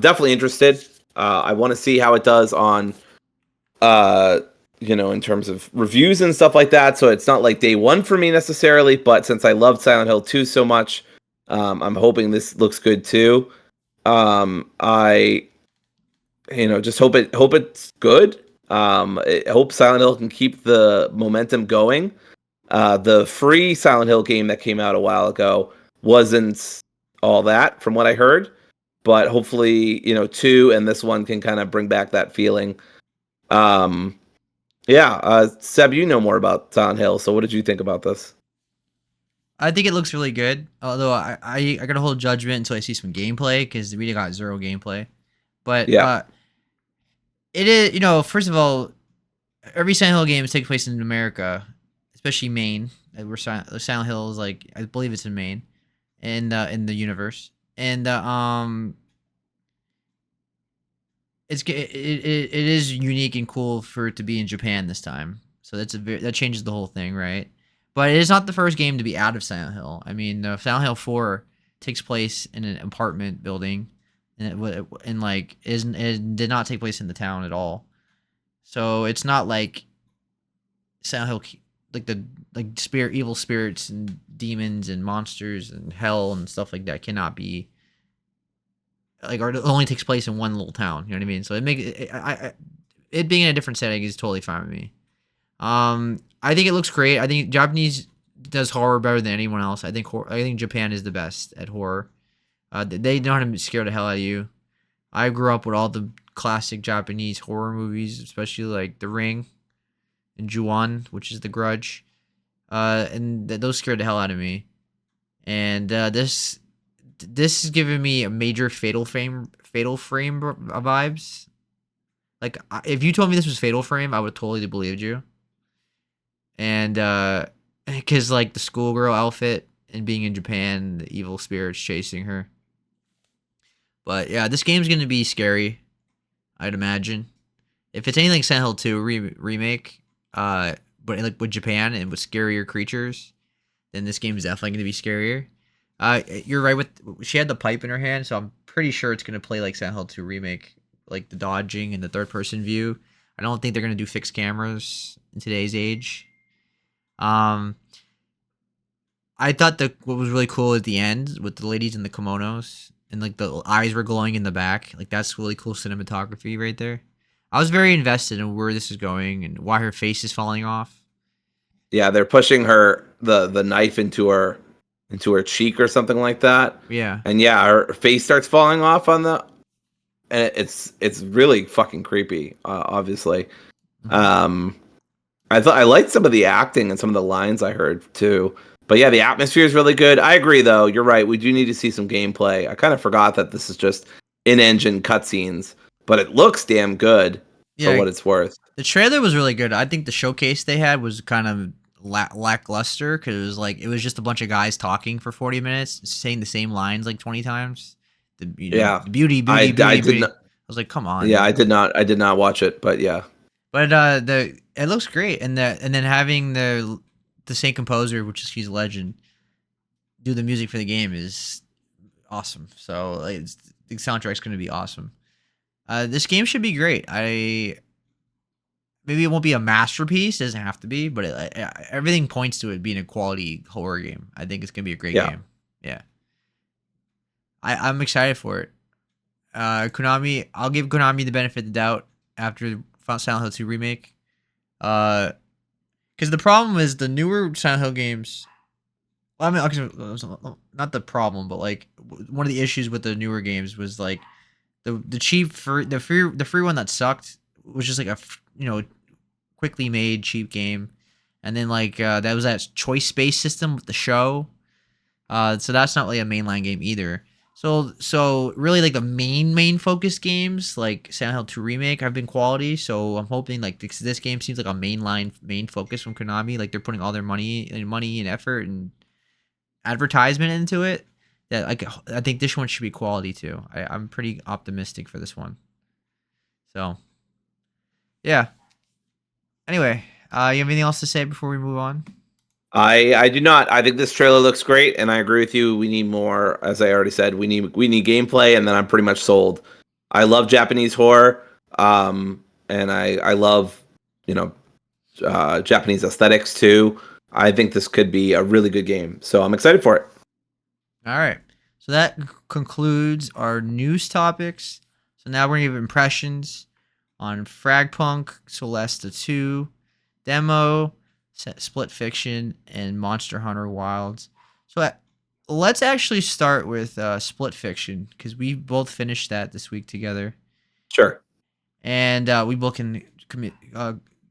definitely interested. I want to see how it does on uh in terms of reviews and stuff like that. So it's not like day one for me necessarily, but since I loved Silent Hill 2 so much, I'm hoping this looks good too. I just hope it's good. I hope Silent Hill can keep the momentum going. The free Silent Hill game that came out a while ago wasn't all that, from what I heard. But hopefully, 2 and this one can kind of bring back that feeling. Um, yeah, Seb, you know more about Silent Hill, so what did you think about this? I think it looks really good. Although I gotta hold judgment until I see some gameplay because we got zero gameplay. But Yeah, it is first of all, every Silent Hill game takes place in America, especially Maine. Where Silent Hill is like I believe it's in Maine, in the universe, and it is unique and cool for it to be in Japan this time. So that changes the whole thing, right? But it is not the first game to be out of Silent Hill. I mean, Silent Hill 4 takes place in an apartment building, and like isn't it did not take place in the town at all. So it's not like Silent Hill like the evil spirits and demons and monsters and hell and stuff like that cannot be like, or it only takes place in one little town. You know what I mean? So it makes it being in a different setting is totally fine with me. I think it looks great. I think Japanese does horror better than anyone else. I think Japan is the best at horror. They know how to scare the hell out of you. I grew up with all the classic Japanese horror movies, especially like The Ring and Ju-on, which is The Grudge. And those scared the hell out of me. And this is giving me a major Fatal Frame vibes. Like if you told me this was Fatal Frame, I would totally believed you. And because like the schoolgirl outfit and being in Japan, the evil spirits chasing her. But yeah, this game's gonna be scary, I'd imagine. If it's anything like Silent Hill 2 remake, but like with Japan and with scarier creatures, then this game is definitely gonna be scarier. You're right with she had the pipe in her hand, so I'm pretty sure it's gonna play like Silent Hill 2 remake, like the dodging and the third person view. I don't think they're gonna do fixed cameras in today's age. Um, I thought that what was really cool at the end with the ladies in the kimonos and like the eyes were glowing in the back. Like that's really cool cinematography right there. I was very invested in where this is going and why her face is falling off. yeah, they're pushing her the knife into her cheek or something like that, Yeah. and yeah, her face starts falling off on the, and it's really fucking creepy. Obviously, Mhm. um, I liked some of the acting and some of the lines I heard too. But yeah, the atmosphere is really good. I agree though. You're right. We do need to see some gameplay. I kind of forgot that this is just in-engine cutscenes, but it looks damn good for Yeah, what it's worth. the trailer was really good. I think the showcase they had was kind of lackluster because it was just a bunch of guys talking for 40 minutes, saying the same lines like 20 times. Yeah, The beauty, I beauty, I beauty, did beauty. not. I was like, come on, Yeah, dude. I did not watch it, but yeah. But the it looks great, and then having the same composer, which is he's a legend, do the music for the game is awesome. So like, the soundtrack's going to be awesome. This game should be great. maybe it won't be a masterpiece. It doesn't have to be, but everything points to it being a quality horror game. I think it's gonna be a great Yeah. game. Yeah, I'm excited for it. Konami, I'll give Konami the benefit of the doubt after Silent Hill 2 remake. Because the problem is the newer Silent Hill games. Well, I mean, okay, not the problem, but like one of the issues with the newer games was like the cheap the free one that sucked was just like quickly made cheap game, and then like that was that choice based system with the show. So that's not really a mainline game either. So really like the main focused games like Silent Hill 2 remake have been quality. So I'm hoping like this game seems like a main focus from Konami. Like they're putting all their money and effort and advertisement into it. That I think this one should be quality too. I'm pretty optimistic for this one. So yeah. Anyway, you have anything else to say before we move on? I do not. I think this trailer looks great, and I agree with you. We need more. As I already said, we need gameplay, and then I'm pretty much sold. I love Japanese horror, and I love Japanese aesthetics too. I think this could be a really good game, so I'm excited for it. All right. So that concludes our news topics. So now we're gonna give impressions on FragPunk, Solasta 2, demo, Split Fiction, and Monster Hunter Wilds. So let's actually start with Split Fiction because we both finished that this week together. Sure. And we both can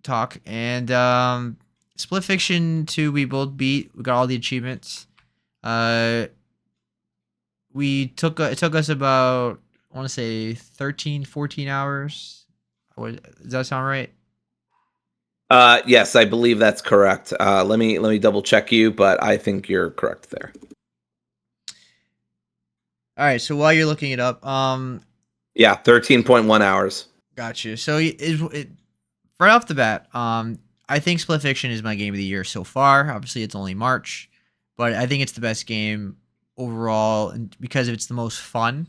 talk. And Split Fiction 2, we both beat. We got all the achievements. It took us about, I want to say 13, 14 hours. Does that sound right? Yes, I believe that's correct. Let me double check you, but I think you're correct there. All right. So while you're looking it up, yeah, 13.1 hours. Gotcha. So right off the bat, I think Split Fiction is my game of the year so far. Obviously, it's only March, but I think it's the best game overall, and because it's the most fun.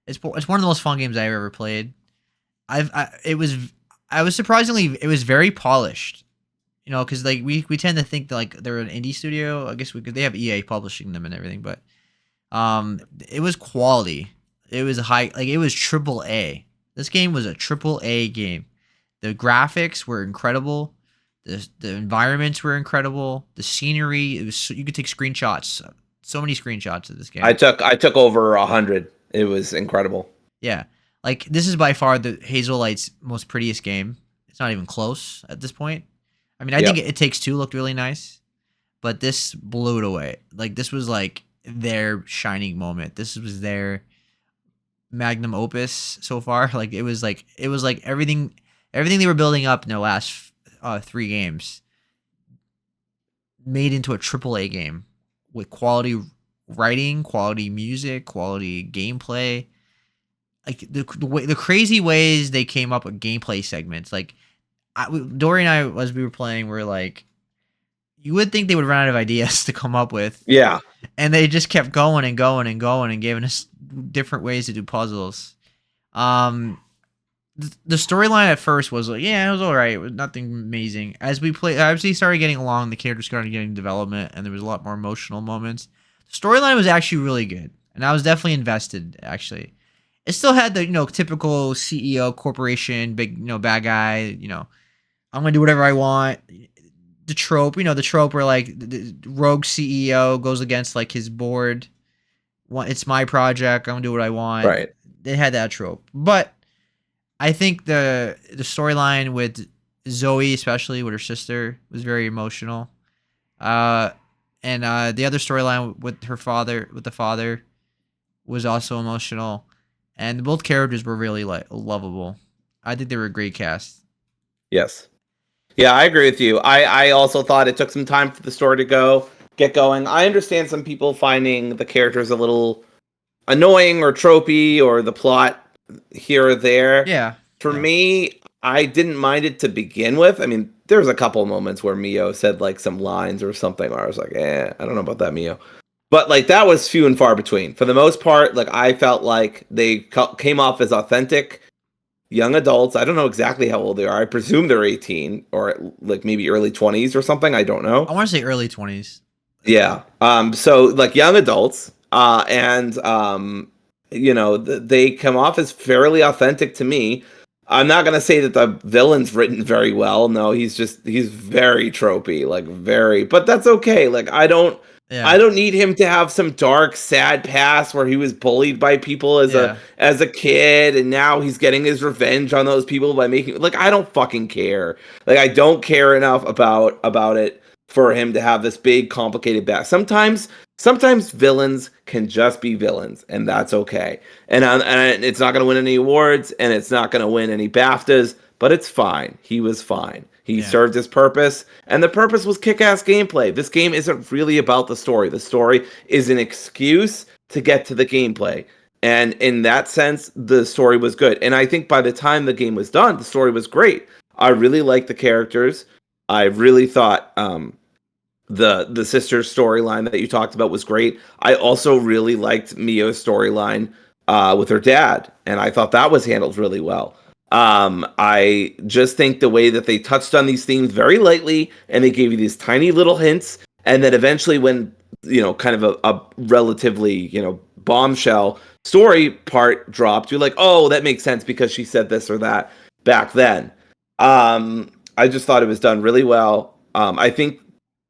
It's one of the most fun games I've ever played. It was surprisingly, it was very polished, because like we tend to think that like they're an indie studio. I guess they have EA publishing them and everything, but it was quality. It was it was triple A. This game was a triple A game. The graphics were incredible. The environments were incredible. The scenery, you could take screenshots. So many screenshots of this game. I took over 100. It was incredible. Yeah. Like, this is by far the Hazelight's most prettiest game. It's not even close at this point. I mean, I think It Takes Two looked really nice, but this blew it away. Like, this was like their shining moment. This was their magnum opus so far. Like, it was like everything they were building up in their last 3 games made into a AAA game with quality writing, quality music, quality gameplay. Like the crazy ways they came up with gameplay segments. Like Dory and I, as we were playing, were like, you would think they would run out of ideas to come up with. Yeah. And they just kept going and going and going and giving us different ways to do puzzles. The storyline at first was like, yeah, it was all right. It was nothing amazing. As we started getting along, the characters started getting development, and there was a lot more emotional moments. The storyline was actually really good, and I was definitely invested, actually. It still had the, typical CEO corporation, big, bad guy, I'm going to do whatever I want. The trope, where like the rogue CEO goes against like his board. It's my project. I'm going to do what I want. Right. They had that trope. But I think the storyline with Zoe, especially with her sister, was very emotional. And the other storyline with the father, was also emotional. And both characters were really lovable. I think they were a great cast. Yes. Yeah, I agree with you. I also thought it took some time for the story to get going. I understand some people finding the characters a little annoying or tropey, or the plot here or there. Yeah. For me, I didn't mind it to begin with. I mean, there was a couple of moments where Mio said like some lines or something where I was like, I don't know about that, Mio. But like that was few and far between. For the most part, like I felt like they came off as authentic. young adults. I don't know exactly how old they are. I presume they're 18 or like maybe early 20s or something. I don't know. I want to say early 20s. Yeah. So like young adults, and they come off as fairly authentic to me. I'm not gonna say that the villain's written very well. No, he's very tropey, like very. But that's okay. Like Yeah. I don't need him to have some dark, sad past where he was bullied by people as a kid, and now he's getting his revenge on those people by making like I don't fucking care. Like I don't care enough about it for him to have this big complicated back. Sometimes villains can just be villains, and that's okay. And it's not going to win any awards, and it's not going to win any BAFTAs, but it's fine. He was fine. He served his purpose, and the purpose was kick-ass gameplay. This game isn't really about the story. The story is an excuse to get to the gameplay. And in that sense, the story was good. And I think by the time the game was done, the story was great. I really liked the characters. I really thought the sister's storyline that you talked about was great. I also really liked Mio's storyline with her dad, and I thought that was handled really well. I just think the way that they touched on these themes very lightly, and they gave you these tiny little hints, and then eventually when, kind of a relatively, bombshell story part dropped, you're like, oh, that makes sense because she said this or that back then. I just thought it was done really well. I think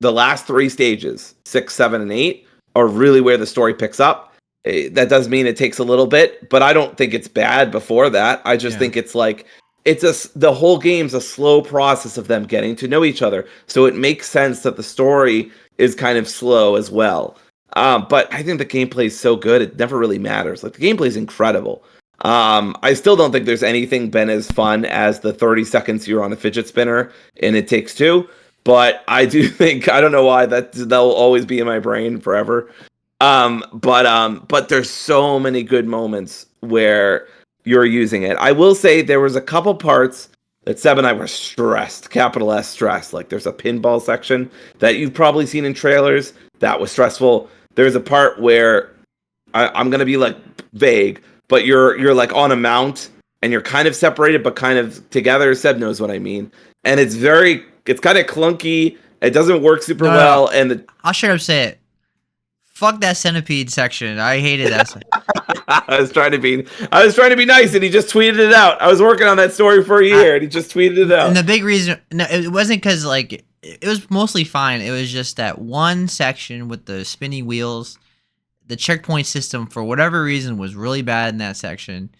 the last three stages, 6, 7, and 8, are really where the story picks up. That does mean it takes a little bit, but I don't think it's bad before that. I just think it's like the whole game's a slow process of them getting to know each other. So it makes sense that the story is kind of slow as well. But I think the gameplay is so good, it never really matters. Like the gameplay is incredible. I still don't think there's anything been as fun as the 30 seconds you're on a fidget spinner in It Takes Two. But I do think, I don't know why, that'll always be in my brain forever. But there's so many good moments where you're using it. I will say there was a couple parts that Seb and I were stressed, capital S stressed. Like there's a pinball section that you've probably seen in trailers that was stressful. There's a part where I'm gonna be like vague, but you're like on a mount and you're kind of separated but kind of together. Seb knows what I mean. And it's kind of clunky. It doesn't work super well. And I'll straight up say it. Fuck that centipede section. I hated that. I was trying to be nice, and he just tweeted it out. I was working on that story for a year, and he just tweeted it out. And the big reason, no, it wasn't because like it was mostly fine. It was just that one section with the spinny wheels. The checkpoint system, for whatever reason, was really bad in that section,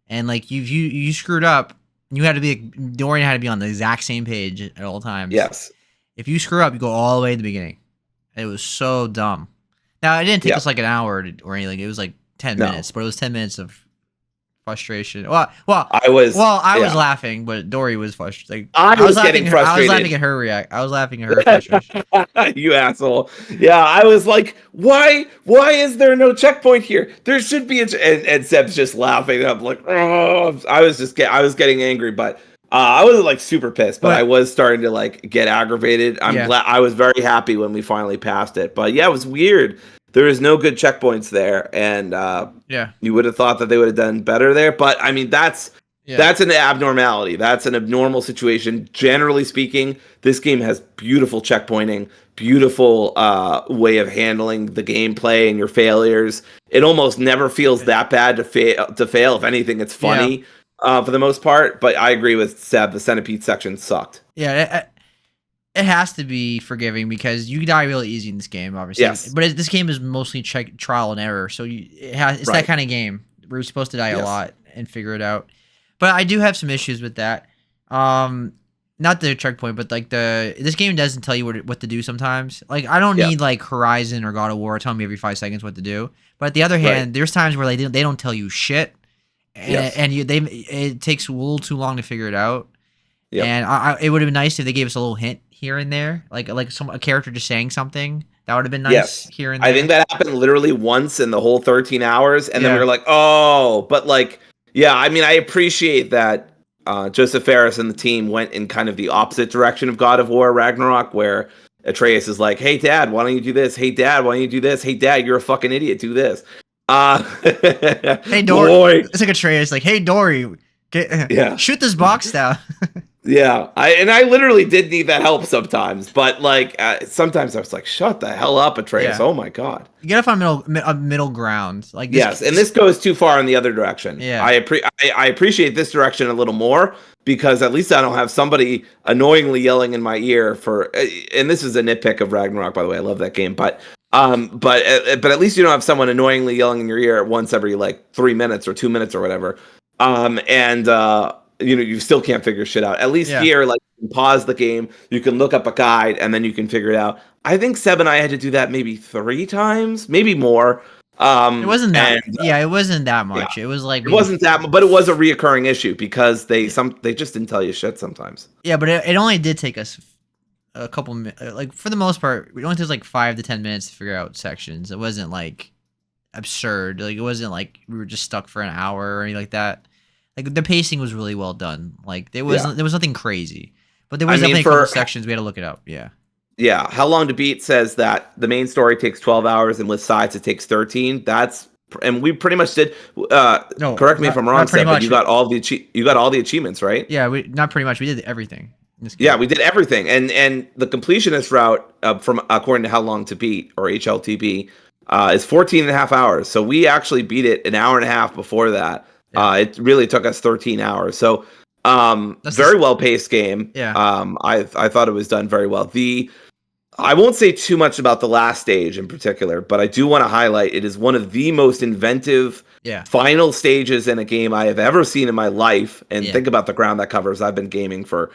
and like you screwed up. You had to be Dorian had to be on the exact same page at all times. Yes. If you screw up, you go all the way to the beginning. It was so dumb. Now it didn't take us like an hour or anything. It was like 10 minutes, but it was 10 minutes of frustration. Well, I was laughing, but Dory was frustrated. Like, I was getting frustrated. I was laughing at her I was laughing at her frustration. You asshole. Yeah, I was like, why is there no checkpoint here? There should be and Seb's just laughing. I'm like, oh, I was getting angry, but I wasn't like super pissed, but I was starting to like get aggravated. I'm glad. I was very happy when we finally passed it, but yeah, it was weird. There is no good checkpoints there, and you would have thought that they would have done better there. But I mean, that's an abnormality. That's an abnormal situation. Generally speaking, this game has beautiful checkpointing, beautiful way of handling the gameplay and your failures. It almost never feels that bad to fail. If anything, it's funny for the most part. But I agree with Seb. The centipede section sucked. Yeah. It has to be forgiving because you die really easy in this game, obviously. Yes. But this game is mostly trial and error, so it's that kind of game where you're supposed to die a lot and figure it out. But I do have some issues with that. Not the checkpoint, but like this game doesn't tell you what to do sometimes. Like I don't need like Horizon or God of War telling me every 5 seconds what to do. But at the other hand, there's times where they don't tell you shit, and it takes a little too long to figure it out. Yep. And it would have been nice if they gave us a little hint here and there, like a character just saying something. That would have been nice here and there. I think that happened literally once in the whole 13 hours, and then we were like, oh, but like, I mean, I appreciate that Joseph Ferris and the team went in kind of the opposite direction of God of War Ragnarok, where Atreus is like, hey, Dad, why don't you do this? Hey, Dad, why don't you do this? Hey, Dad, you're a fucking idiot. Do this. Hey, Dory. It's like Atreus, like, hey, Dory, Yeah. Shoot this box down. Yeah, I literally did need that help sometimes, but like sometimes I was like, "Shut the hell up, Atreus!" Yeah. Oh my god. You gotta find a middle ground. Like Yes, and this goes too far in the other direction. Yeah. I appreciate this direction a little more because at least I don't have somebody annoyingly yelling in my ear for. And this is a nitpick of Ragnarok, by the way. I love that game, but at least you don't have someone annoyingly yelling in your ear once every like 3 minutes or 2 minutes or whatever. And you still can't figure shit out. At least here, like you can pause the game, you can look up a guide, and then you can figure it out. I think Seb and I had to do that maybe 3 times, maybe more. It wasn't that. And, It wasn't that much. It was like it wasn't that, but it was a reoccurring issue because they just didn't tell you shit sometimes. Yeah, but it only did take us a couple like for the most part, it only took like 5 to 10 minutes to figure out sections. It wasn't like absurd. Like it wasn't like we were just stuck for an hour or anything like that. Like the pacing was really well done. Like there was nothing crazy, but there was definitely a couple sections we had to look it up. Yeah. Yeah, How Long to Beat says that the main story takes 12 hours and with sides it takes 13. And we pretty much did. No, correct me if I'm wrong, Seb, but you got all the achievements, right? Yeah, not pretty much. We did everything. Yeah, we did everything, and the completionist route from according to How Long to Beat or HLTB is 14 and a half hours. So we actually beat it an hour and a half before that. Yeah. It really took us 13 hours. So very well paced game. Yeah. I thought it was done very well. I won't say too much about the last stage in particular, but I do want to highlight it is one of the most inventive final stages in a game I have ever seen in my life. And think about the ground that covers. I've been gaming for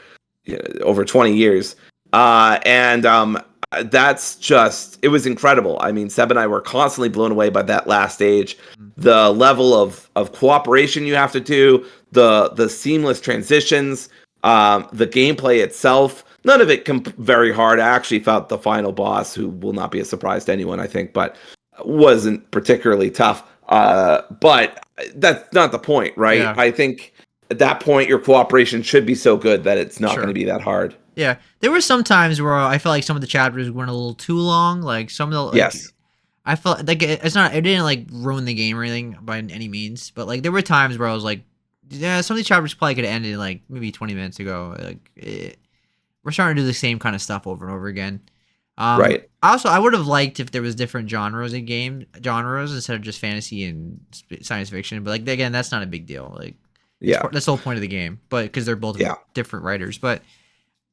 over 20 years. That's just, it was incredible. I mean, Seb and I were constantly blown away by that last stage. The level of cooperation you have to do, the seamless transitions, the gameplay itself. None of it very hard. I actually felt the final boss, who will not be a surprise to anyone, I think, but wasn't particularly tough. But that's not the point, right? Yeah. I think at that point, your cooperation should be so good that it's not going to be that hard. Yeah, there were some times where I felt like some of the chapters went a little too long. Like some of the I felt like it didn't like ruin the game or anything by any means, but like there were times where I was like, yeah, some of these chapters probably could have ended like maybe 20 minutes ago. Like we're starting to do the same kind of stuff over and over again. Right. Also, I would have liked if there was different genres instead of just fantasy and science fiction. But like again, that's not a big deal. Like that's the whole point of the game. But because they're both different writers, but.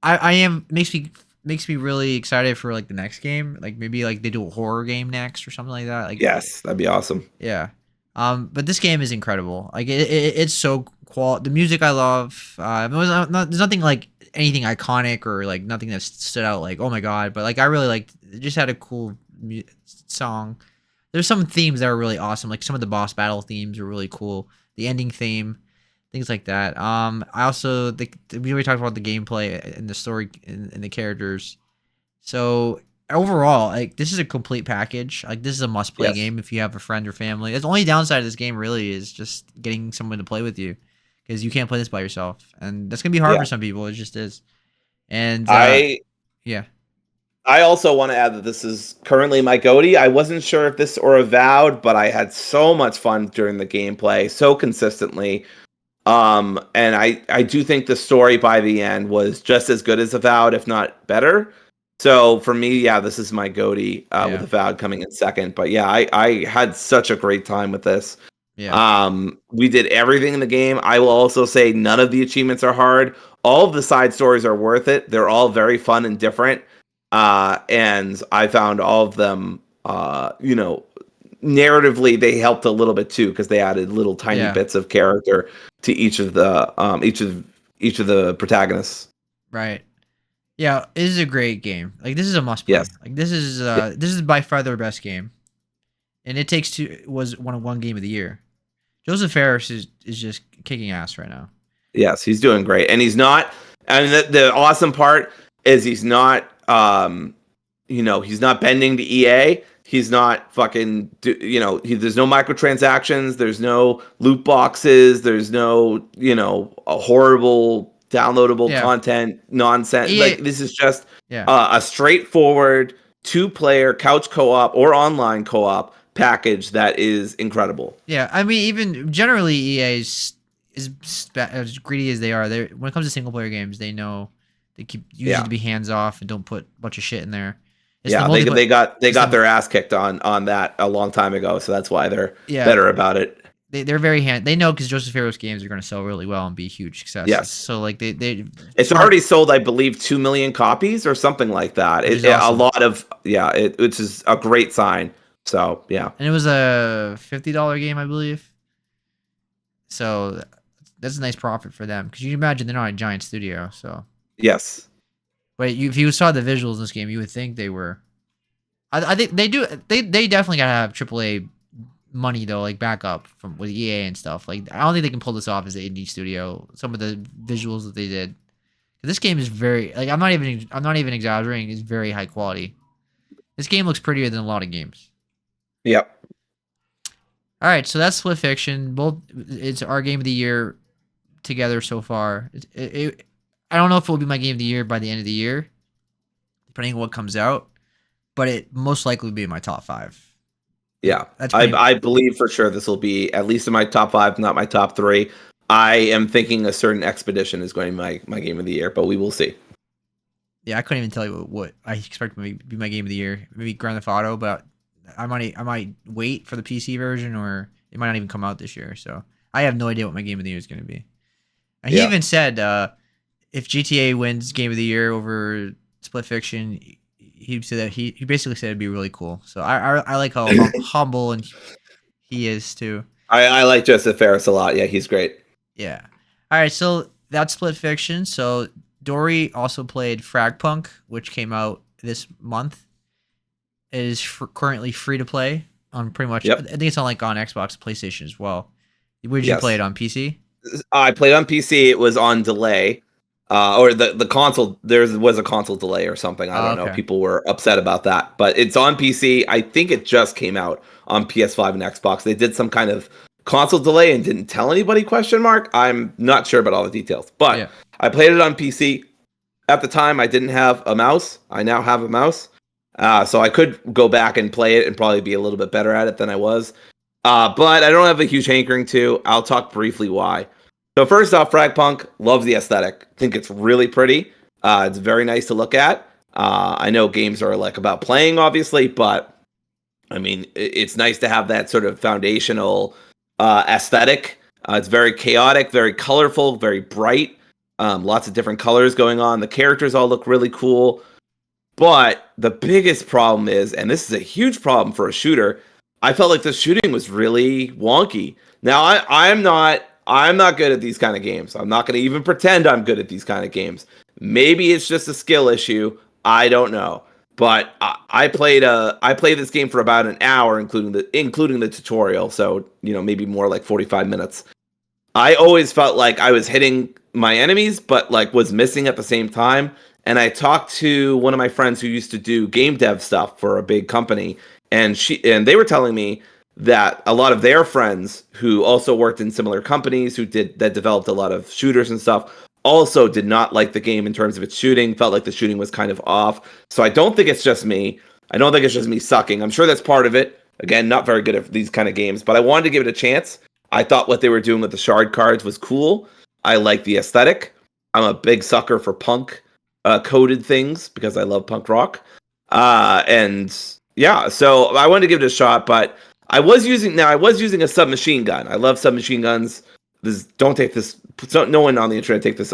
Makes me really excited for like the next game. Like maybe like they do a horror game next or something like that. Like yes, that'd be awesome. Yeah. But this game is incredible. Like it's so the music I love. There's nothing like anything iconic or like nothing that stood out like oh my god. But like I really liked. It just had a cool song. There's some themes that are really awesome. Like some of the boss battle themes are really cool. The ending theme. Things like that. I also we already talked about the gameplay and the story and the characters. So overall, like this is a complete package. Like this is a must-play game if you have a friend or family. The only downside of this game really is just getting someone to play with you because you can't play this by yourself, and that's gonna be hard for some people. It just is. And I also want to add that this is currently my GOTY. I wasn't sure if this or Avowed, but I had so much fun during the gameplay so consistently. And I do think the story by the end was just as good as Avowed, if not better. So for me, this is my GOTY with Avowed coming in second. But I had such a great time with this. Yeah. We did everything in the game. I will also say none of the achievements are hard. All of the side stories are worth it. They're all very fun and different. And I found all of them, narratively they helped a little bit too because they added little tiny bits of character to each of the protagonists. Right. Yeah, this is a great game. Like this is a must play. Yes. Like this is by far their best game. And It Takes Two was one game of the year. Joseph Fares is just kicking ass right now. Yes, he's doing great. And he's not the awesome part is he's not he's not bending to EA. He's not fucking, there's no microtransactions. There's no loot boxes. There's no, a horrible downloadable content nonsense. Like this is just a straightforward 2-player couch co-op or online co-op package that is incredible. Yeah, I mean, even generally EA's as greedy as they are, they when it comes to single player games, they know they keep usually Yeah. to be hands off and don't put a bunch of shit in there. It's the Yeah, they multiplayer. they got they It's got the their ass kicked on that a long time ago, so that's why they're yeah. better about it. They're very They know because Joseph Faro's games are going to sell really well and be huge successes. Yes. So like they It's smart, already sold, I believe, 2 million copies or something like that. which is A awesome. lot of which is a great sign. So yeah, And it was a $50 game, I believe. So that's a nice profit for them because you imagine they're not a giant studio. So, yes, but if you saw the visuals in this game, you would think they were. I think they do. They definitely gotta have AAA money though, like backup from with EA and stuff. Like I don't think they can pull this off as an indie studio. Some of the visuals that they did. This game is very like I'm not even exaggerating. It's very high quality. This game looks prettier than a lot of games. yep, All right, so that's Split Fiction. Both it's our game of the year together so far. I don't know if it will be my game of the year by the end of the year, depending on what comes out, but it most likely will be in my top 5. yeah. That's I pretty. I believe for sure this will be at least in my top 5, not my top 3. I am thinking a certain expedition is going to be my game of the year, but we will see. Yeah, I couldn't even tell you what I expect to be my game of the year. Maybe Grand Theft Auto, but I might wait for the PC version, or it might not even come out this year. So I have no idea what my game of the year is going to be. And he Yeah. even said if GTA wins game of the year over Split Fiction, he said that he basically said it'd be really cool. So I like how humble and he is too. I like Joseph Ferris a lot. Yeah, he's great. Yeah. All right, so that's Split Fiction. So Dory also played FragPunk, which came out this month. It is currently free to play on pretty much. I Yep. think it's on like on Xbox, PlayStation as well. Where did you play Yes. it on PC? I played on PC. It was on delay, or the console. There was a console delay or something. I Oh, don't know. okay. People were upset about that, but it's on PC. I think it just came out on PS5 and Xbox. They did some kind of console delay and didn't tell anybody? Question mark. I'm not sure about all the details, but Yeah. I played it on PC. At the time, I didn't have a mouse. I now have a mouse, so I could go back and play it and probably be a little bit better at it than I was. But I don't have a huge hankering to. I'll talk briefly why. So first off, FragPunk, love the aesthetic. Think it's really pretty. It's very nice to look at. I know games are like about playing, obviously, but I mean, it's nice to have that sort of foundational aesthetic. It's very chaotic, very colorful, very bright. Lots of different colors going on. The characters all look really cool. But the biggest problem is, and this is a huge problem for a shooter, I felt like the shooting was really wonky. Now I'm not good at these kind of games. I'm not going to even pretend I'm good at these kind of games. Maybe it's just a skill issue. I don't know. But I played this game for about an hour, including the tutorial. So maybe more like 45 minutes. I always felt like I was hitting my enemies, but like was missing at the same time. And I talked to one of my friends who used to do game dev stuff for a big company, and they were telling me that a lot of their friends who also worked in similar companies that developed a lot of shooters and stuff also did not like the game in terms of its shooting, felt like the shooting was kind of off. So I don't think it's just me. I don't think it's just me sucking. I'm sure that's part of it. Again, not very good at these kind of games, but I wanted to give it a chance. I thought what they were doing with the shard cards was cool. I like the aesthetic. I'm a big sucker for punk coded things because I love punk rock. And yeah, so I wanted to give it a shot, but I was using a submachine gun. I love submachine guns. Don't take this. No one on the internet take this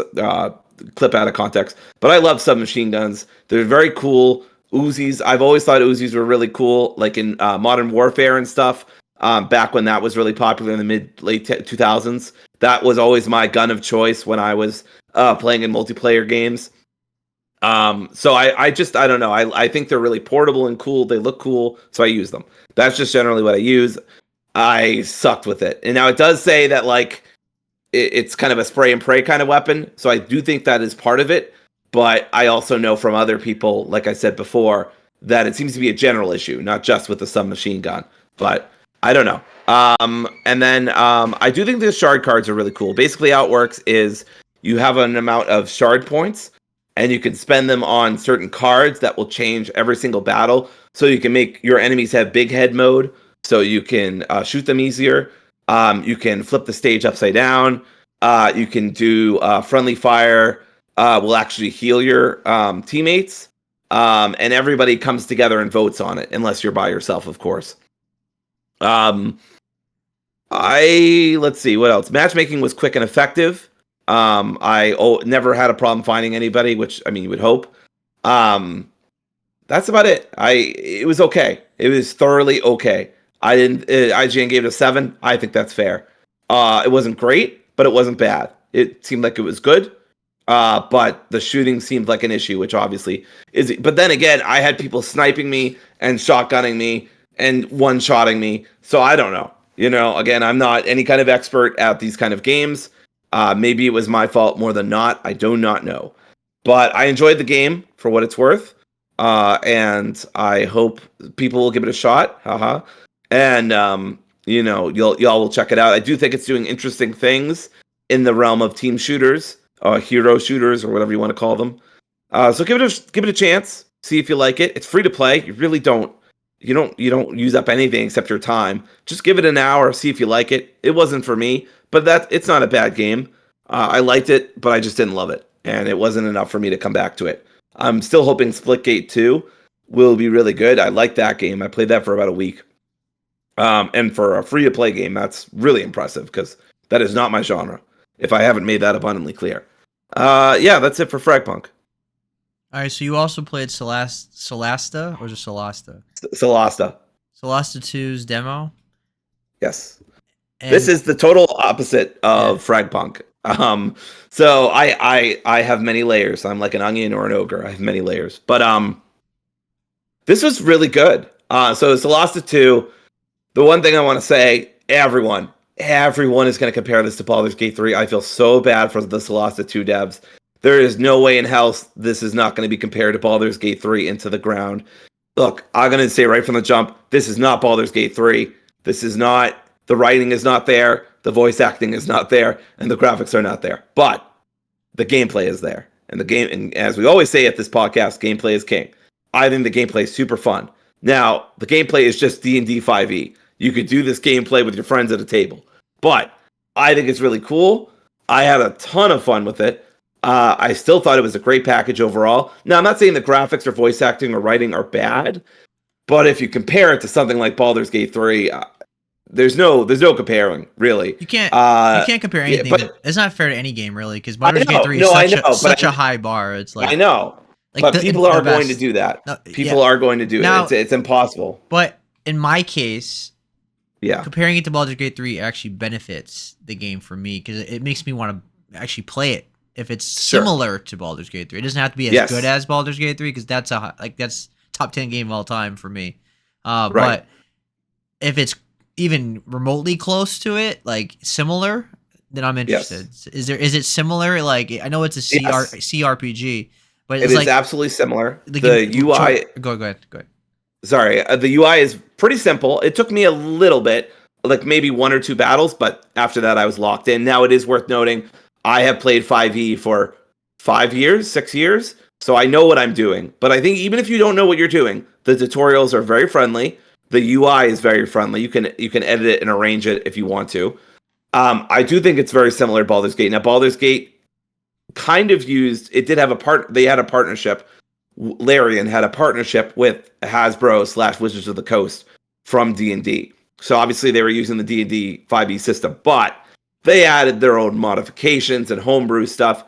clip out of context. But I love submachine guns. They're very cool. Uzis. I've always thought Uzis were really cool, like in Modern Warfare and stuff. Back when that was really popular in the late 2000s, that was always my gun of choice when I was playing in multiplayer games. So I don't know. I think they're really portable and cool. They look cool, so I use them. That's just generally what I use. I sucked with it, and now it does say that like it's kind of a spray and pray kind of weapon. So I do think that is part of it. But I also know from other people, like I said before, that it seems to be a general issue, not just with the submachine gun. But I don't know. And then I do think the shard cards are really cool. Basically, how it works is you have an amount of shard points, and you can spend them on certain cards that will change every single battle. So you can make your enemies have big head mode, so you can shoot them easier. You can flip the stage upside down. You can do friendly fire. Will actually heal your teammates, and everybody comes together and votes on it, unless you're by yourself, of course. Let's see what else. Matchmaking was quick and effective. I never had a problem finding anybody, which I mean you would hope. That's about it. It was okay. It was thoroughly okay. I didn't. IGN gave it a 7. I think that's fair. It wasn't great, but it wasn't bad. It seemed like it was good. But the shooting seemed like an issue, which obviously is. But then again, I had people sniping me and shotgunning me and one-shotting me. So I don't know. Again, I'm not any kind of expert at these kind of games. Maybe it was my fault more than not. I do not know. But I enjoyed the game for what it's worth. And I hope people will give it a shot. Haha. And, y'all will check it out. I do think it's doing interesting things in the realm of team shooters, hero shooters, or whatever you want to call them. So give it a chance. See if you like it. It's free to play. You really don't use up anything except your time. Just give it an hour. See if you like it. It wasn't for me, but it's not a bad game. I liked it, but I just didn't love it, and it wasn't enough for me to come back to it. I'm still hoping Splitgate 2 will be really good. I like that game. I played that for about a week. And for a free-to-play game, that's really impressive because that is not my genre, if I haven't made that abundantly clear. Yeah, that's it for FragPunk. All right, so you also played Solasta, or is it Solasta? Solasta. Solasta 2's demo? Yes. And this is the total opposite of FragPunk. So I have many layers. I'm like an onion or an ogre. I have many layers. But this was really good. So Solasta 2, the one thing I want to say, everyone is going to compare this to Baldur's Gate 3. I feel so bad for the Solasta 2 devs. There is no way in hell this is not going to be compared to Baldur's Gate 3 into the ground. Look, I'm going to say right from the jump, this is not Baldur's Gate 3. This is not, the writing is not there, the voice acting is not there, and the graphics are not there. But the gameplay is there. And as we always say at this podcast, gameplay is king. I think the gameplay is super fun. Now, the gameplay is just D&D 5e. You could do this gameplay with your friends at a table. But I think it's really cool. I had a ton of fun with it. I still thought it was a great package overall. Now, I'm not saying the graphics or voice acting or writing are bad, but if you compare it to something like Baldur's Gate 3, there's no comparing, really. You can't compare anything. Yeah, but it's not fair to any game, really, because Baldur's Gate 3 is such a high bar. It's like, I know, like but people are going to do that. No, people are going to do it. It's impossible. But in my case, comparing it to Baldur's Gate 3 actually benefits the game for me because it makes me want to actually play it. If it's similar to Baldur's Gate 3, it doesn't have to be as good as Baldur's Gate 3 because that's top 10 game of all time for me. But if it's even remotely close to it, like similar, then I'm interested. Is it similar? Like I know it's a CRPG, but it's it is absolutely similar. The UI. Go ahead. Sorry, the UI is pretty simple. It took me a little bit, like maybe 1 or 2 battles, but after that I was locked in. Now it is worth noting, I have played 5e for 6 years, so I know what I'm doing. But I think even if you don't know what you're doing, the tutorials are very friendly. The UI is very friendly. You can edit it and arrange it if you want to. I do think it's very similar to Baldur's Gate. Now, Baldur's Gate kind of they had a partnership. Larian had a partnership with Hasbro / Wizards of the Coast from D&D. So obviously they were using the D&D 5e system, but they added their own modifications and homebrew stuff.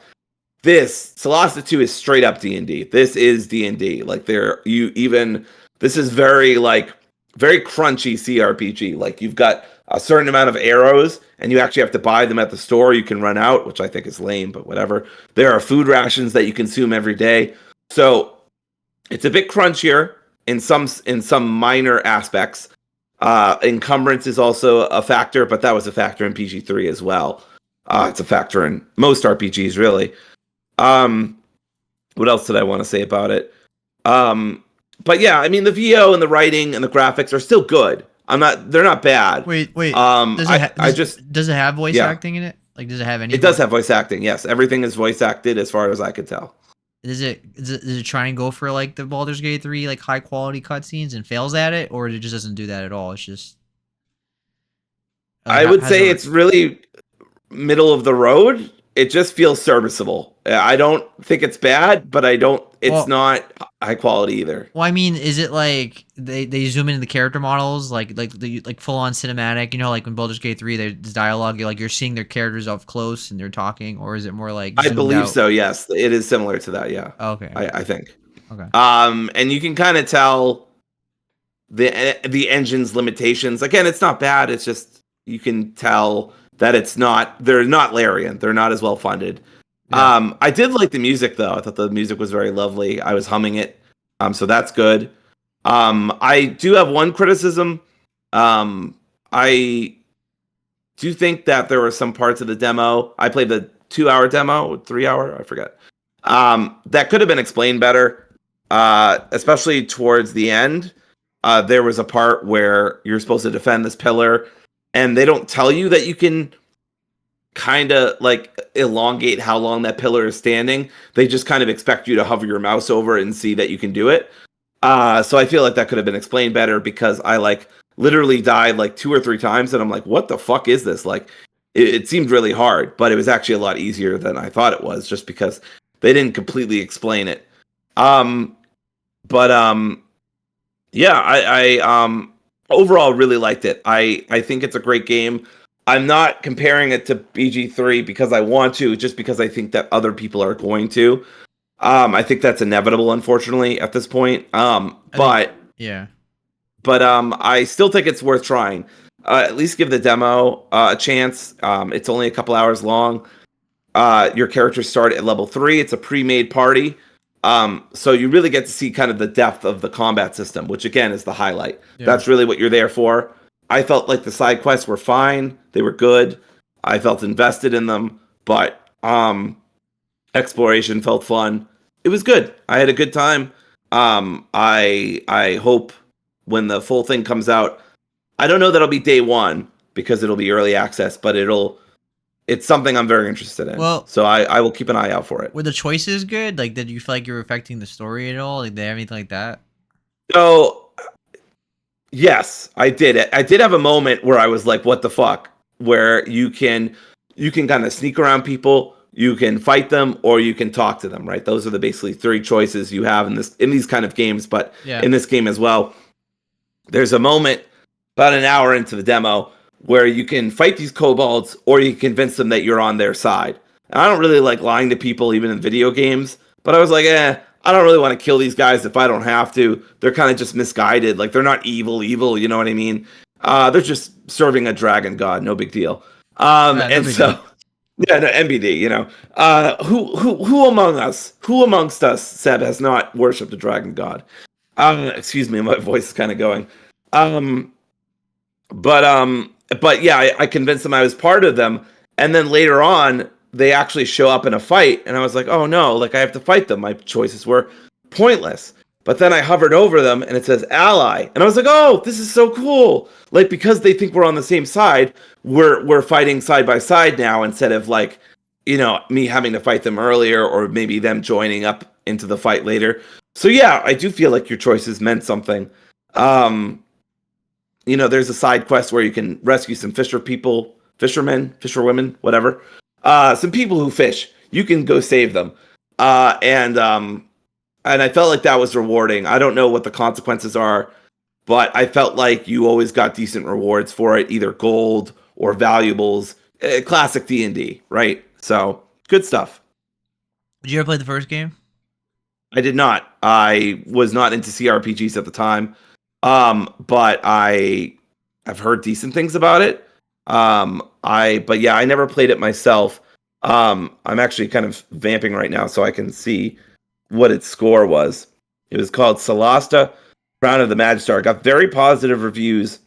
This Solasta 2 is straight up D&D. This is D&D. Like this is very crunchy CRPG. Like you've got a certain amount of arrows and you actually have to buy them at the store. You can run out, which I think is lame, but whatever. There are food rations that you consume every day. So it's a bit crunchier in some minor aspects. Encumbrance is also a factor, but that was a factor in PG3 as well. It's a factor in most RPGs, really. What else did I want to say about it? But yeah, I mean, the VO and the writing and the graphics are still good. They're not bad. Wait. Does it have voice acting in it? Like, does it have any? It does have voice acting. Yes, everything is voice acted as far as I could tell. Does it try and go for like the Baldur's Gate 3 like high quality cutscenes and fails at it, or it just doesn't do that at all? It's just I would say it's really middle of the road. It just feels serviceable. I don't think it's bad, but I don't. It's Well, not high quality either. well, I mean, is it like they zoom into the character models, like full on cinematic? You know, like when Baldur's Gate 3, there's dialogue, you're seeing their characters up close and they're talking, or is it more like I zoomed believe out? so. Yes, it is similar to that. Yeah, Okay, I think. okay. And you can kind of tell the engine's limitations. Again, it's not bad. It's just you can tell that it's not. They're not Larian. They're not as well funded. Yeah. I did like the music though. I thought the music was very lovely. I was humming it. So that's good. I do have one criticism. I do think that there were some parts of the demo. I played the 2-hour demo, 3-hour, I forget. That could have been explained better, especially towards the end. There was a part where you're supposed to defend this pillar, and they don't tell you that you can kind of like elongate how long that pillar is standing. They just kind of expect you to hover your mouse over it and see that you can do it. So I feel like that could have been explained better, because I like literally died like 2 or 3 times, and I'm like, what the fuck is this? Like, it seemed really hard, but it was actually a lot easier than I thought it was, just because they didn't completely explain it. But yeah, I overall really liked it. I think it's a great game. I'm not comparing it to BG3 because I want to, just because I think that other people are going to. I think that's inevitable, unfortunately, at this point. Yeah. But I still think it's worth trying. At least give the demo a chance. It's only a couple hours long. Your characters start at level 3. It's a pre-made party. So you really get to see kind of the depth of the combat system, which again is the highlight. Yeah. That's really what you're there for. I felt like the side quests were fine. They were good. I felt invested in them, but exploration felt fun. It was good. I had a good time. I hope when the full thing comes out, I don't know that it'll be day one because it'll be early access, but it's something I'm very interested in. Well, so I will keep an eye out for it. were the choices good? Like, did you feel like you were affecting the story at all? Like, did they have anything like that? So yes, I did. I did have a moment where I was like, what the fuck? Where you can kind of sneak around people, you can fight them, or you can talk to them, right? Those are the basically 3 choices you have in these kind of games, but Yeah. in this game as well. There's a moment about an hour into the demo where you can fight these kobolds, or you convince them that you're on their side. And I don't really like lying to people, even in video games, but I was like, I don't really want to kill these guys if I don't have to. They're kind of just misguided. Like, they're not evil, you know what I mean? They're just serving a dragon god, no big deal. Yeah, no, NBD, you know. Who amongst us, Seb, has not worshipped a dragon god? Excuse me, my voice is kind of going. But yeah, I convinced them I was part of them, and then later on, they actually show up in a fight, and I was like, oh no, like I have to fight them. My choices were pointless. But then I hovered over them, and it says ally, and I was like, oh, this is so cool. Like, because they think we're on the same side, we're fighting side by side now, instead of like, you know, me having to fight them earlier, or maybe them joining up into the fight later. So yeah, I do feel like your choices meant something. You know, there's a side quest where you can rescue some fisherwomen, whatever. Some people who fish. You can go save them. And I felt like that was rewarding. I don't know what the consequences are, but I felt like you always got decent rewards for it, either gold or valuables. Classic D&D, right? So, good stuff. Did you ever play the first game? I did not. I was not into CRPGs at the time. But I've heard decent things about it. But yeah, I never played it myself. I'm actually kind of vamping right now so I can see what its score was. It was called Solasta, Crown of the Magister. It got very positive reviews,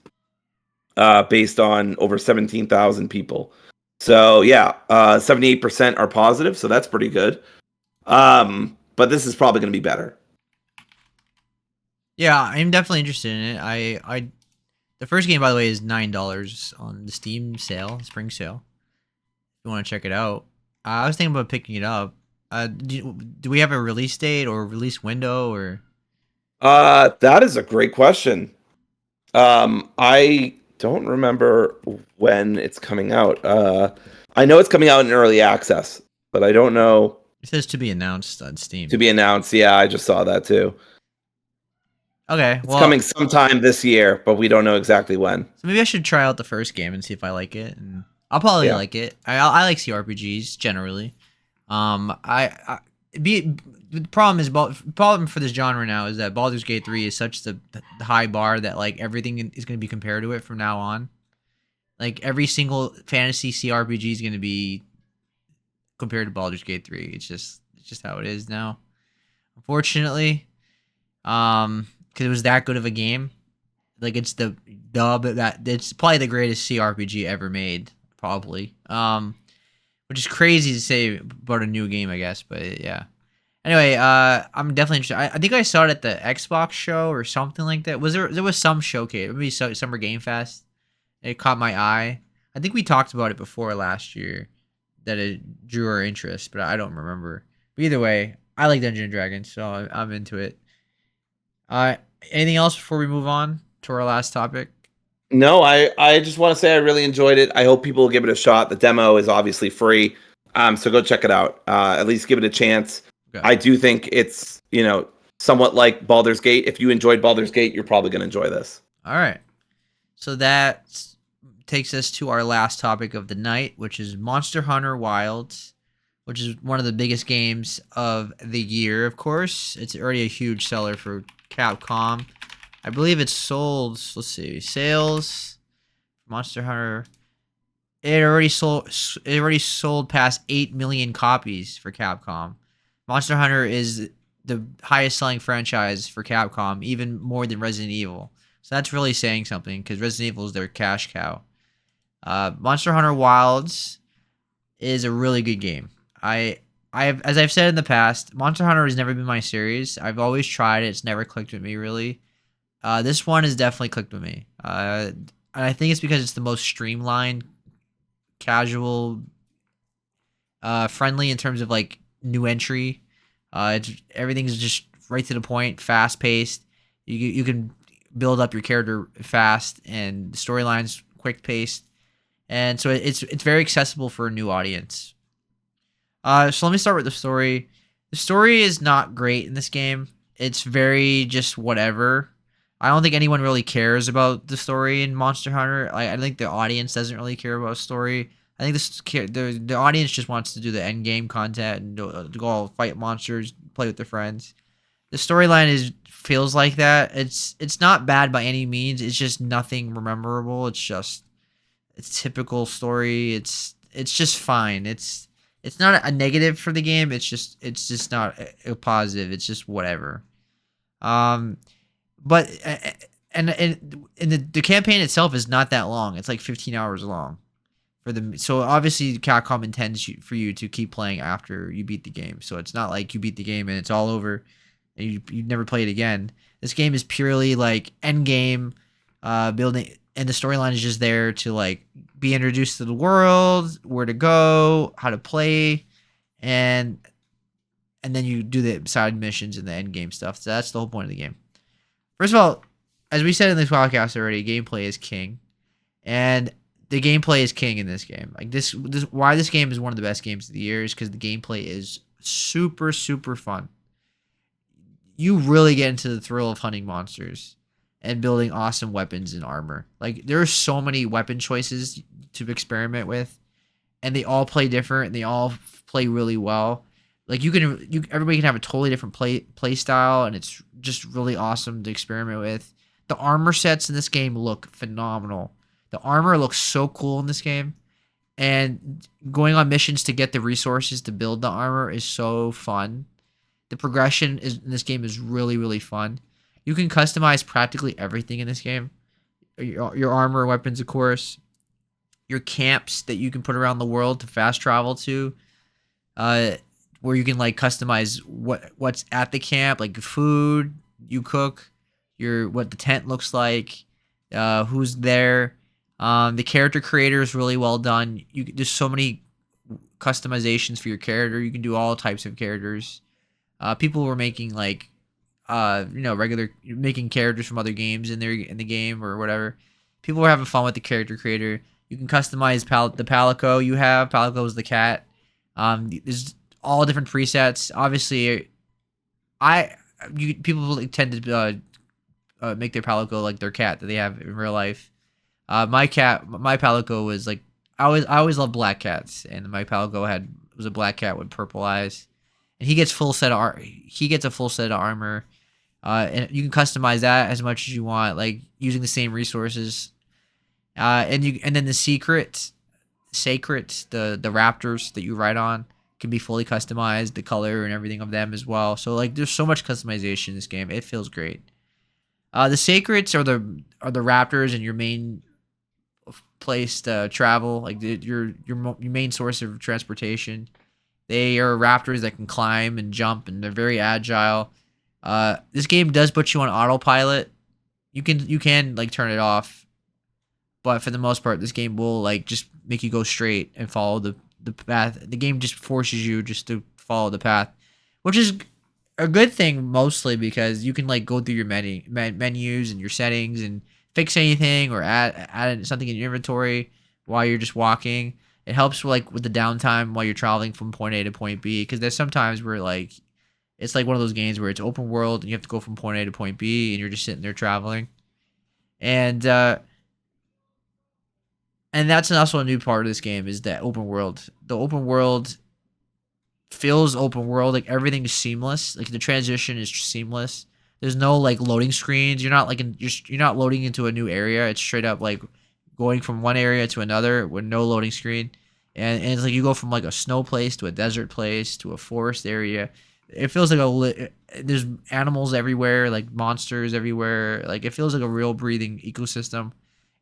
based on over 17,000 people. So yeah, 78% are positive, so that's pretty good. But this is probably going to be better. Yeah, I'm definitely interested in it. The first game, by the way, is $9 on the Steam sale, spring sale. If you want to check it out, I was thinking about picking it up. Do we have a release date or release window or? That is a great question. I don't remember when it's coming out. I know it's coming out in early access, but I don't know. It says to be announced on Steam. To be announced. Yeah, I just saw that too. Okay, It's well, coming sometime this year, but we don't know exactly when. so maybe I should try out the first game and see if I like it, and I'll probably Yeah. like it. I like CRPGs generally. I be the problem is problem for this genre now is that Baldur's Gate 3 is such the high bar that like everything is going to be compared to it from now on. Like every single fantasy CRPG is going to be compared to Baldur's Gate 3. It's just how it is now. Unfortunately, because it was that good of a game. Like it's the dub that it's probably the greatest CRPG ever made, probably. Which is crazy to say about a new game, I guess, but yeah. Anyway, I'm definitely interested. I think I saw it at the Xbox show or something like that. There was some showcase, maybe Summer Game Fest. It caught my eye. I think we talked about it before last year that it drew our interest, but I don't remember. But either way, I like Dungeons and Dragons, so I'm into it. Anything else before we move on to our last topic? No, I just want to say I really enjoyed it. I hope people will give it a shot. The demo is obviously free, so go check it out. At least give it a chance. Okay. I do think it's somewhat like Baldur's Gate. If you enjoyed Baldur's Gate, you're probably going to enjoy this. All right. So that takes us to our last topic of the night, which is Monster Hunter Wilds, which is one of the biggest games of the year, of course. It's already a huge seller for Capcom. I believe it's sold, let's see, sales, Monster Hunter. It already sold past 8 million copies for Capcom. Monster Hunter is the highest selling franchise for Capcom, even more than Resident Evil. So that's really saying something because Resident Evil is their cash cow. Monster Hunter Wilds is a really good game. As I've said in the past, Monster Hunter has never been my series. I've always tried it. It's never clicked with me, really. This one has definitely clicked with me. And I think it's because it's the most streamlined, casual, friendly in terms of like new entry. Everything's just right to the point, fast paced. You can build up your character fast, and the storyline's quick paced, and so it's very accessible for a new audience. So let me start with the story. The story is not great in this game. It's very just whatever. I don't think anyone really cares about the story in Monster Hunter. I think the audience doesn't really care about story. I think the audience just wants to do the end game content and to go fight monsters, play with their friends. The storyline feels like that. It's not bad by any means. It's just nothing memorable. It's typical story. It's just fine. It's not a negative for the game. It's just not a positive. It's just whatever. But and the campaign itself is not that long. It's like 15 hours long. So obviously Capcom intends for you to keep playing after you beat the game. So it's not like you beat the game and it's all over and you never play it again. This game is purely like end game building, and the storyline is just there to like be introduced to the world, where to go, how to play, and then you do the side missions and the end game stuff. So that's the whole point of the game. First of all, as we said in this podcast already, gameplay is king, and the gameplay is king in this game. Like this why this game is one of the best games of the year is because the gameplay is super, super fun. You really get into the thrill of hunting monsters and building awesome weapons and armor. Like there are so many weapon choices to experiment with, and they all play different and they all play really well. Like everybody can have a totally different play style, and it's just really awesome to experiment with. The armor sets in this game look phenomenal. The armor looks so cool in this game, and going on missions to get the resources to build the armor is so fun. The progression in this game is really, really fun. You can customize practically everything in this game. Your armor, weapons, of course. Your camps that you can put around the world to fast travel to. Where you can like customize what's at the camp, like food you cook, what the tent looks like, who's there. The character creator is really well done. There's so many customizations for your character. You can do all types of characters. People were making like making characters from other games in the game or whatever. People were having fun with the character creator. You can customize the Palico you have. Palico is the cat. There's all different presets. Obviously, people like, tend to make their Palico like their cat that they have in real life. My Palico was like I always loved black cats, and my Palico was a black cat with purple eyes, and he gets a full set of armor. And you can customize that as much as you want, like using the same resources. And then the the raptors that you ride on can be fully customized, the color and everything of them as well. So like, there's so much customization in this game. It feels great. The sacrets are the raptors and your main place to travel, like your main source of transportation. They are raptors that can climb and jump, and they're very agile. This game does put you on autopilot. You can like turn it off, but for the most part, this game will like just make you go straight and follow the path. The game just forces you just to follow the path, which is a good thing mostly because you can like go through your menus and your settings and fix anything or add something in your inventory while you're just walking. It helps like with the downtime while you're traveling from point A to point B, because there's sometimes where like it's like one of those games where it's open world and you have to go from point A to point B and you're just sitting there traveling. And that's also a new part of this game is that open world. The open world feels open world, like everything is seamless. Like the transition is seamless. There's no like loading screens. You're not like you're not loading into a new area. It's straight up like going from one area to another with no loading screen. And it's like you go from like a snow place to a desert place to a forest area. It feels like there's animals everywhere, like monsters everywhere. Like it feels like a real breathing ecosystem.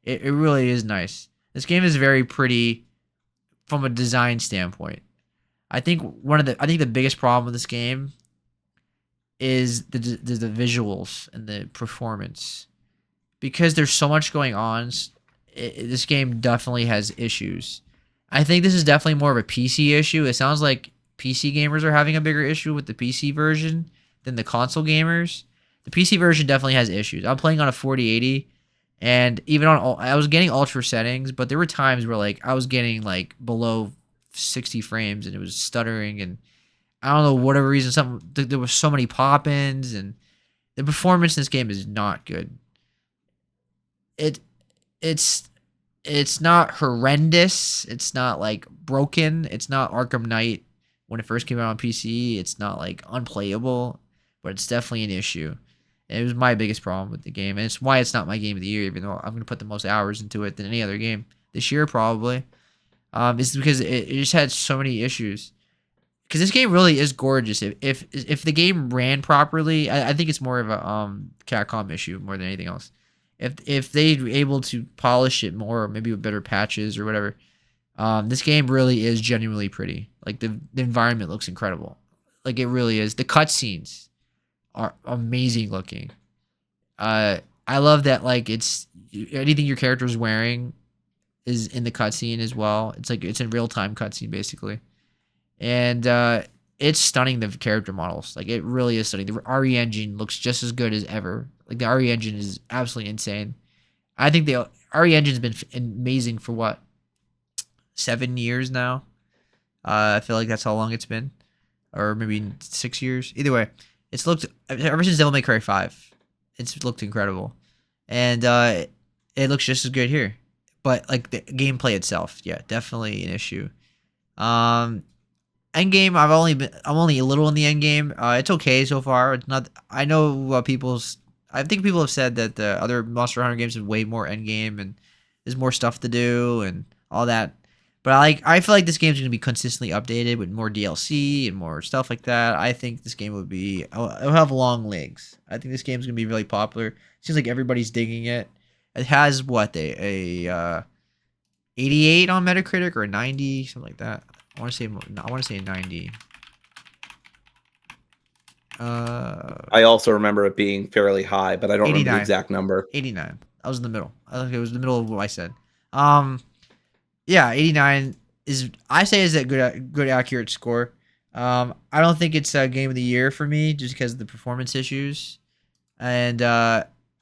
It really is nice. This game is very pretty from a design standpoint. I think the biggest problem with this game is the visuals and the performance, because there's so much going on. This game definitely has issues. I think this is definitely more of a PC issue. It sounds like PC gamers are having a bigger issue with the PC version than the console gamers. The PC version definitely has issues. I'm playing on a 4080, and even I was getting ultra settings, but there were times where like I was getting like below 60 frames and it was stuttering, and I don't know, whatever reason, there was so many pop-ins, and the performance in this game is not good. It's not horrendous. It's not like broken. It's not Arkham Knight when it first came out on PC. It's not like unplayable, but it's definitely an issue. And it was my biggest problem with the game, and it's why it's not my game of the year, even though I'm gonna put the most hours into it than any other game this year probably. It's because it just had so many issues. Because this game really is gorgeous. If the game ran properly, I think it's more of a Capcom issue more than anything else. If they were able to polish it more, maybe with better patches or whatever, this game really is genuinely pretty. Like the environment looks incredible. Like it really is. The cutscenes are amazing looking. I love that like it's anything your character is wearing is in the cutscene as well. It's like it's in real time cutscene basically. And it's stunning, the character models. Like it really is stunning. The RE engine looks just as good as ever. Like the RE engine is absolutely insane. I think the RE engine's been amazing for what, 7 years now. I feel like that's how long it's been, or maybe 6 years. Either way, it's looked ever since Devil May Cry 5. It's looked incredible, and it looks just as good here. But like the gameplay itself, yeah, definitely an issue. Endgame, I'm only a little in the end game. It's okay so far. It's not. I know I think people have said that the other Monster Hunter games have way more end game and there's more stuff to do and all that. But I feel like this game's gonna be consistently updated with more DLC and more stuff like that. I think this game it'll have long legs. I think this game's gonna be really popular. Seems like everybody's digging it. It has what a 88 on Metacritic or a 90, something like that. I want to say 90. I also remember it being fairly high, but I don't remember the exact number. 89. I was in the middle. I think it was the middle of what I said. Yeah, 89 is a good accurate score. I don't think it's a game of the year for me just because of the performance issues, and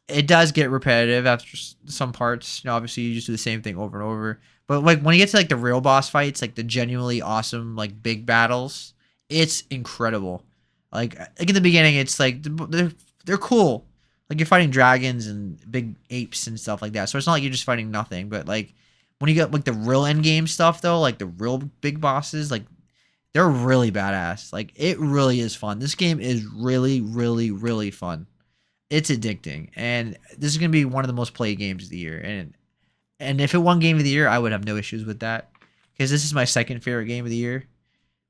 it does get repetitive after some parts. Obviously, you just do the same thing over and over. But like when you get to like the real boss fights, like the genuinely awesome like big battles, it's incredible. Like in the beginning, it's like they're cool. Like you're fighting dragons and big apes and stuff like that. So it's not like you're just fighting nothing. But like when you get like the real end game stuff though, like the real big bosses, like they're really badass. Like it really is fun. This game is really, really, really fun. It's addicting, and this is gonna be one of the most played games of the year. And if it won Game of the Year, I would have no issues with that because this is my second favorite game of the year.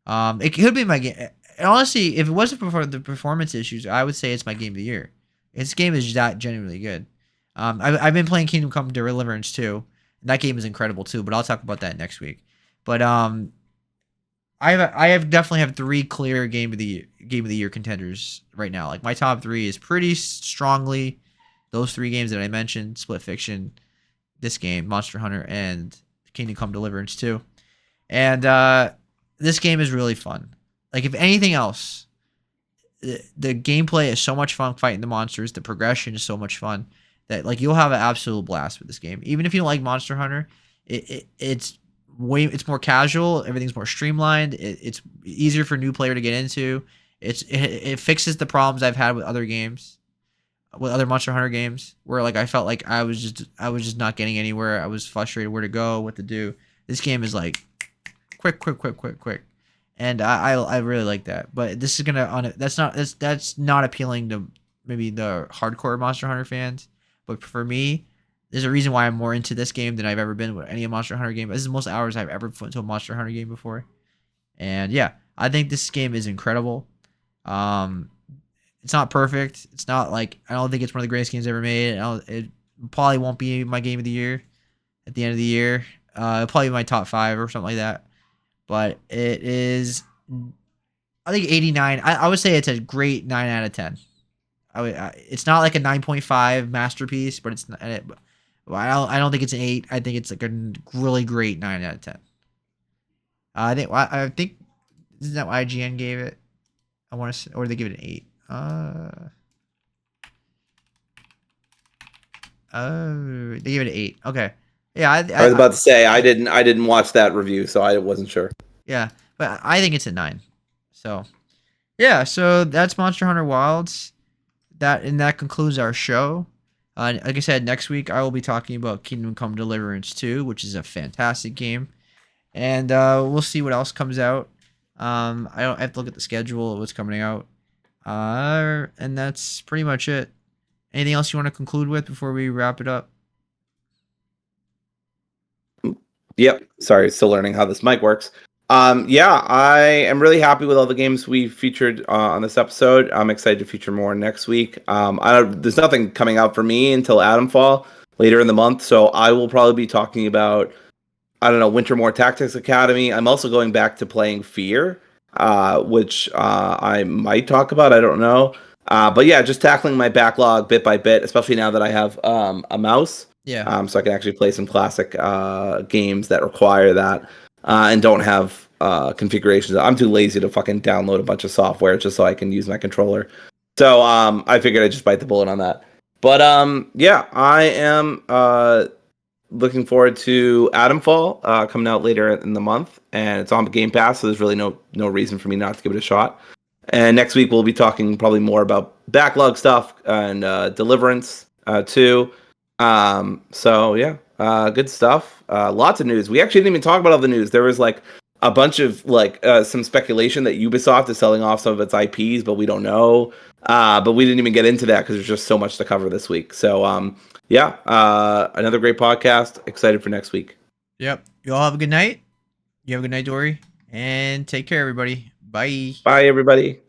It could be my game. Honestly, if it wasn't for the performance issues, I would say it's my game of the year. This game is that genuinely good. I've been playing Kingdom Come Deliverance too. And that game is incredible too, but I'll talk about that next week. But I have definitely have three clear game of the year contenders right now. Like my top three is pretty strongly those three games that I mentioned: Split Fiction, this game, Monster Hunter, and Kingdom Come Deliverance 2. And this game is really fun. Like if anything else, the gameplay is so much fun fighting the monsters. The progression is so much fun that like you'll have an absolute blast with this game. Even if you don't like Monster Hunter, it's more casual. Everything's more streamlined. It's easier for a new player to get into. It fixes the problems I've had with other games, with other Monster Hunter games, where like I felt like I was just not getting anywhere. I was frustrated where to go, what to do. This game is like quick, and I really like that. But this is that's not appealing to maybe the hardcore Monster Hunter fans. But for me, there's a reason why I'm more into this game than I've ever been with any Monster Hunter game. This is the most hours I've ever put into a Monster Hunter game before. And yeah, I think this game is incredible. It's not perfect. It's not like I don't think it's one of the greatest games ever made. It probably won't be my game of the year at the end of the year. It'll probably be my top 5 or something like that. But it is, I think 89. I would say it's a great 9 out of 10. It's not like a 9.5 masterpiece, but it's not. I don't think it's an 8. I think it's like a really great 9 out of 10. I think isn't that what IGN gave it? I want to, or they give it an 8. They gave it an 8. Okay. Yeah, I was about to say I didn't watch that review, so I wasn't sure. Yeah, but I think it's a 9. So, yeah, so that's Monster Hunter Wilds. That concludes our show. Like I said, next week I will be talking about Kingdom Come Deliverance 2, which is a fantastic game, and we'll see what else comes out. I have to look at the schedule of what's coming out, and that's pretty much it. Anything else you want to conclude with before we wrap it up? Yep. Sorry, still learning how this mic works. Yeah, I am really happy with all the games we featured on this episode. I'm excited to feature more next week. There's nothing coming out for me until Atomfall later in the month, so I will probably be talking about, I don't know, Wintermore Tactics Academy. I'm also going back to playing Fear, which I might talk about. I don't know. But yeah, just tackling my backlog bit by bit, especially now that I have a mouse. Yeah. So I can actually play some classic games that require that and don't have configurations. I'm too lazy to fucking download a bunch of software just so I can use my controller. So I figured I'd just bite the bullet on that. But yeah, I am looking forward to Atomfall coming out later in the month, and it's on Game Pass, so there's really no reason for me not to give it a shot. And next week we'll be talking probably more about backlog stuff and Deliverance too. So yeah, good stuff. Lots of news. We actually didn't even talk about all the news. There was like a bunch of like some speculation that Ubisoft is selling off some of its IPs, but we don't know. But we didn't even get into that because there's just so much to cover this week. So yeah, another great podcast. Excited for next week. Yep. You all have a good night. You have a good night, Dory, and take care, everybody. Bye. Bye, everybody.